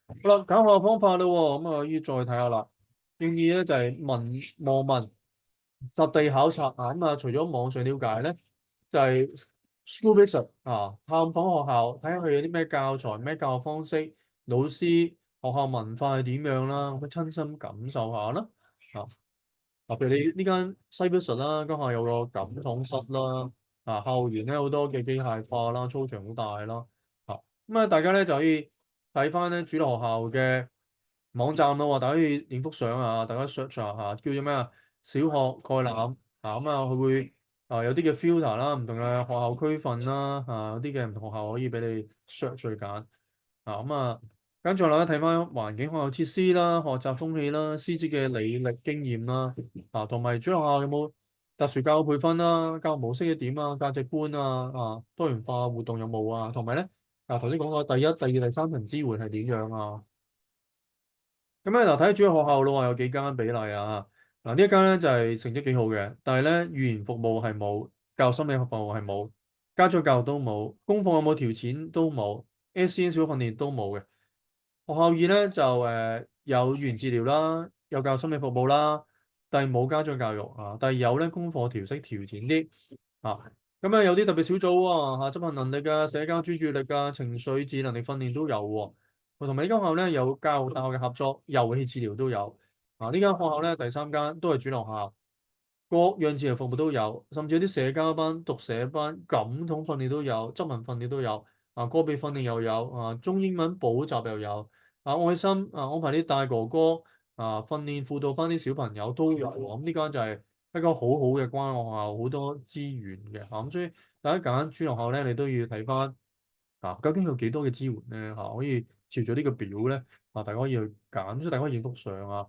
[SPEAKER 1] 好啦，揀學校方法啦喎，可以再睇下啦。建議咧就係望文實地考察除咗網上了解咧，就係 school visit 探訪學校，睇下佢有啲咩教材、咩教學方式，老師學校文化係點樣啦，咁親身感受下啦。啊譬如你呢間西北實啦，間學校有個感統室啦，校園咧好多嘅機械化啦，操場好大啦，大家咧就可以睇翻咧主流學校嘅網站咯，大家可以影幅相大家 search 下叫做咩小學概覽佢會有啲嘅 filter 啦，唔同嘅學校區分啦，有啲嘅唔同學校可以俾你 search 去揀跟住落咧睇翻環境、學校設施啦、學習風氣啦、師資嘅履歷經驗啦，同埋主流學校有冇特殊教育培訓啦、教育模式嘅點價值觀多元化活動有冇同埋咧頭先講過第一、第二、第三層支援係點樣咁咧睇下主流學校咯，有幾間比例呢一間咧就係成績幾好嘅，但係咧語言服務係冇，教育心理服務係冇，家長教育都冇，功課有冇調錢都冇，SEN 小訓練都冇嘅。學校二咧就有語言治療啦，有教育心理服務啦，但係冇家長教育但係有咧功課調適調整啲咁有啲特別小組喎執行能力社交專注力情緒智能力訓練都有喎。同埋呢間學校咧有教育大學嘅合作，遊戲治療都有呢間學校咧第三間都係主流學校，各樣治療服務都有，甚至有啲社交班、讀寫班、感統訓練都有，執行訓練都有個別訓練又有中英文補習又有。愛心安排啲大哥哥訓練輔導翻啲小朋友都有喎，咁呢間就係一個好好嘅關愛學校，好多資源嘅咁所以大家揀主流學校咧，你都要睇翻究竟有幾多嘅支援咧可以照住呢個表咧大家可以去揀，所以大家可以影幅相好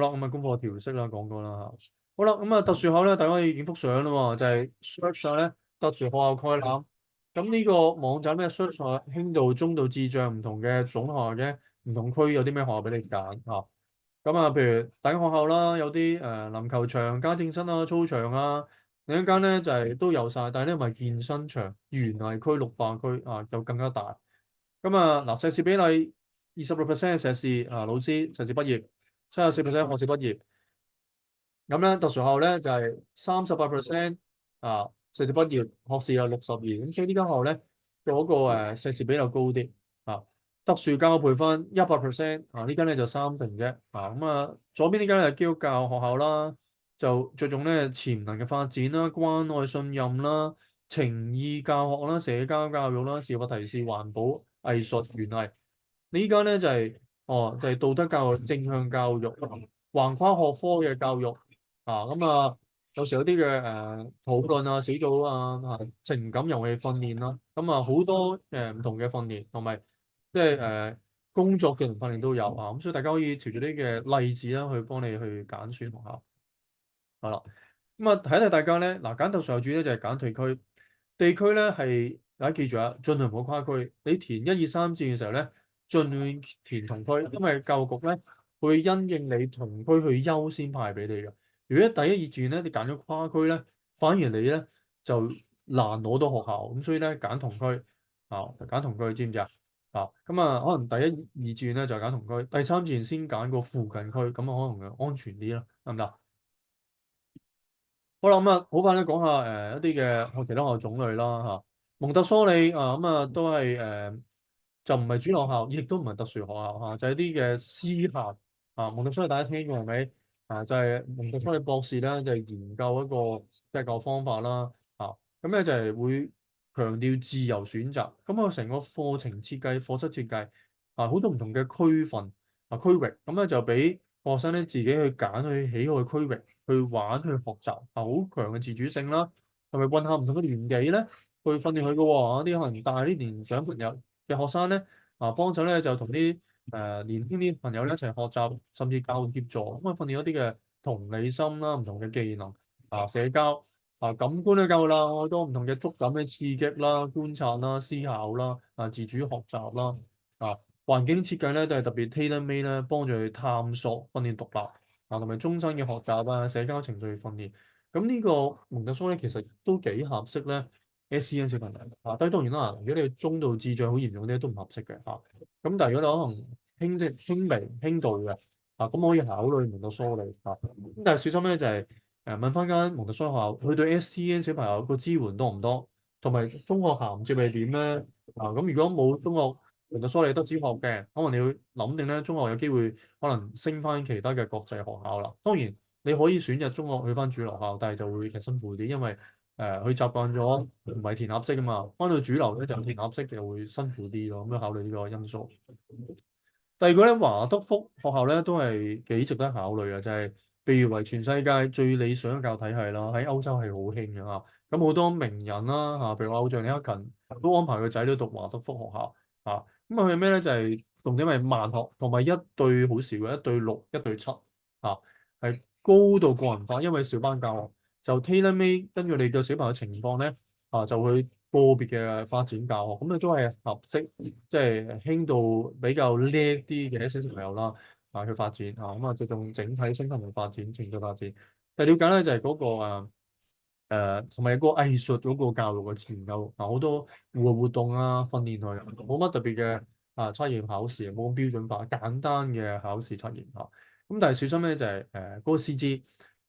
[SPEAKER 1] 啦，咁功課調適啦，講過啦好啦，特殊學校咧，大家可以影幅相咯喎，就係 search 下咧特殊學校概覽。咁呢個網站咧 search 下輕度、中度、智障唔同嘅種學嘅唔同區有啲咩學校俾你揀咁啊，譬如大間學校啦，有啲籃球場加健身啊、操場啊，另一間咧就係、都有晒，但係咧唔係健身場、園藝區、綠化區啊，就更加大。咁啊，嗱，碩士比例26%碩士啊，老師碩士畢業，74%學士畢業。咁咧，特殊學校咧就係38%啊，碩士畢業，學士有62，咁所以呢間學校咧嗰個碩士比較高啲啊。特殊教育培訓100%啊，呢間咧就3成啫啊。咁啊，左邊呢間咧係基督教學校啦，就着重咧潛能嘅發展啦、關愛信任啦、情意教學啦、社交教育啦、自我提示、環保、藝術、園藝。呢間咧就係、道德教育、正向教育、橫跨學科嘅教育。咁有時有啲嘅討論啊、小組情感遊戲訓練啦，好多唔同嘅訓練，同埋即係工作技能訓練都有啊，咁所以大家可以朝住呢嘅例子啦，去幫你去揀選學校。係啦，睇一睇大家咧，嗱，揀特殊學校咧就係揀地區，地區咧係大家記住啊，盡量唔好跨區。你填1、2、3志願嘅時候咧，盡量填同區，因為教育局咧會因應你同區去優先派俾你嘅。如果第一、二志願咧你揀咗跨區咧，反而你咧就難攞到學校。咁所以咧揀同區揀同區，知唔知啊？可能第一、二志願咧就揀同區，第三志願先揀個附近區，咁可能就安全啲啦，得唔得？好啦，好快咧講下一啲嘅其他學校種類啦嚇。蒙特梭利都係就唔係主流學校，亦都唔係特殊學校就係啲嘅私校蒙特梭利大家聽過係咪？就係蒙特梭利博士咧，就係研究一個即係教育方法啦咁咧就係會強調自由選擇。咁成個課程設計、課室設計好多唔同嘅區分區域，咁咧就俾學生咧自己去揀去喜愛嘅區域。去玩去學習好強嘅自主性啦，係咪混合唔同嘅年紀咧，去訓練佢嘅喎？啲可能大啲年長朋友嘅學生咧，幫手咧就同啲年輕啲朋友咧一齊學習，甚至教協助，咁訓練一啲嘅同理心啦，唔同嘅技能社交感官嘅教育啦，好多唔同嘅觸感嘅刺激啦、觀察啦、思考啦、自主學習啦環境設計咧都係特別 tailor-made 咧，幫助佢探索、訓練獨立。同埋終身嘅學習社交程序訓練，咁呢個蒙特梭利其實都幾合適咧。SEN 小朋友但係當然啦，如果你中度智障好嚴重啲都唔合適嘅咁但係如果你可能輕微輕度嘅咁可以考慮蒙特梭利咁但係小心咧就係問翻間蒙特梭利學校，佢對 SEN 小朋友個支援多唔多，同埋中學銜接係點咧咁如果冇中學蒙特梭利得只學嘅，可能你要諗定咧，中學有機會可能升翻其他嘅國際學校啦。當然你可以選擇中學去翻主流學校，但係就會其實辛苦啲，因為佢習慣咗唔係填鴨式啊嘛，翻到主流咧就填鴨式就會辛苦啲咯。咁樣考慮呢個因素。第二個咧，華德福學校咧都係幾值得考慮嘅，就係被譽為全世界最理想嘅教育體系啦，喺歐洲係好興嘅咁好多名人啦譬如我偶像李克勤都安排個仔女讀華德福學校佢係咩咧？就係重點係慢學，同埋一對好少嘅1對6、1對7係高度個人化，因為小班教學就 tailor-made 根據你嘅小朋友情況咧就去個別嘅發展教學，咁你都係合適，即係輕度比較叻啲嘅小朋友啦去發展着重整體身心嘅發展、程序發展。第了解咧就係嗰個同埋個藝術嗰個教育嘅研究好多戶外活動訓練類冇乜特別嘅測驗考試，冇咁標準化，簡單嘅考試測驗咁但係小心咧就係嗰個師資，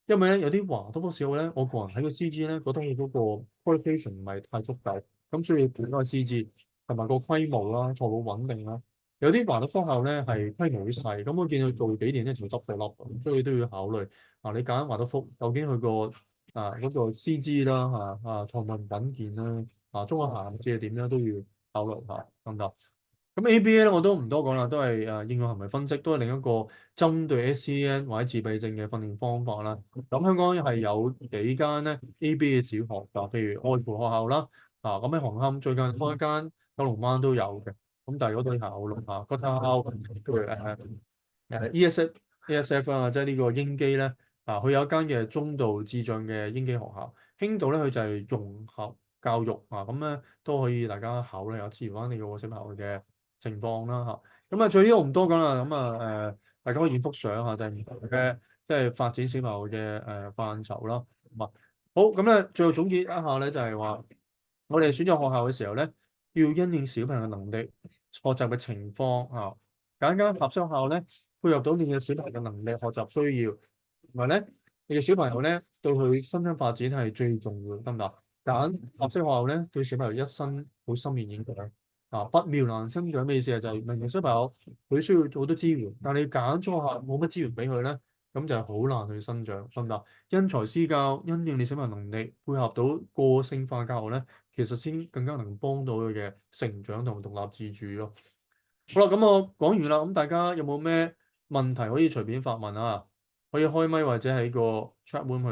[SPEAKER 1] 因為咧有啲華德福小學咧，我個人睇個師資咧覺得佢嗰個 qualification 唔係太足夠，咁所以要補嗰個師資同埋個規模啦、財務穩定啦。有啲華德福校咧係規模好細，咁我見佢做幾年咧就執咗笠，所以都要考慮你揀華德福究竟佢個嗰個師資啦財務穩健啦中學銜接係點樣都要考慮下，得唔得？咁 ABA 咧我都唔多講啦，都係應用行為分析，都係另一個針對 SEN 或者自閉症嘅訓練方法啦。咁香港係有幾間咧 ABA 小學㗎，譬如愛培學校啦咁喺紅磡最近開一間九龍灣都有嘅，咁但係嗰度考慮個校譬如ESF 即係呢個英基咧佢有一間嘅中度智障嘅英基學校，輕度咧佢就係融合教育咁咧都可以大家考慮下，支援翻你個小朋友嘅情況啦咁最呢個唔多講啦，大家可以複想下就係唔同嘅即係發展小朋友嘅範疇啦。好，咁咧最後總結一下咧，就係話我哋選擇學校嘅時候咧，要因應小朋友嘅能力、學習嘅情況啊，揀間合適學校咧，配合到你嘅小朋友嘅能力、學習需要，同埋咧你嘅小朋友咧對佢身心發展係最重要，得唔得？揀合適學校咧，對小朋友一生好深遠影響。拔苗難生長咩意思啊？就係明明小朋友佢需要好多資源，但係你揀咗學校冇乜資源俾佢咧，咁就係好難去生長，得唔得？因材施教，因應你小朋友能力，配合到個性化教學咧，其實先更加能幫到佢嘅成長同獨立自主咯。好啦，咁我講完啦，咁大家有冇咩問題可以隨便發問啊？可以開咪或者喺個 chat room 去。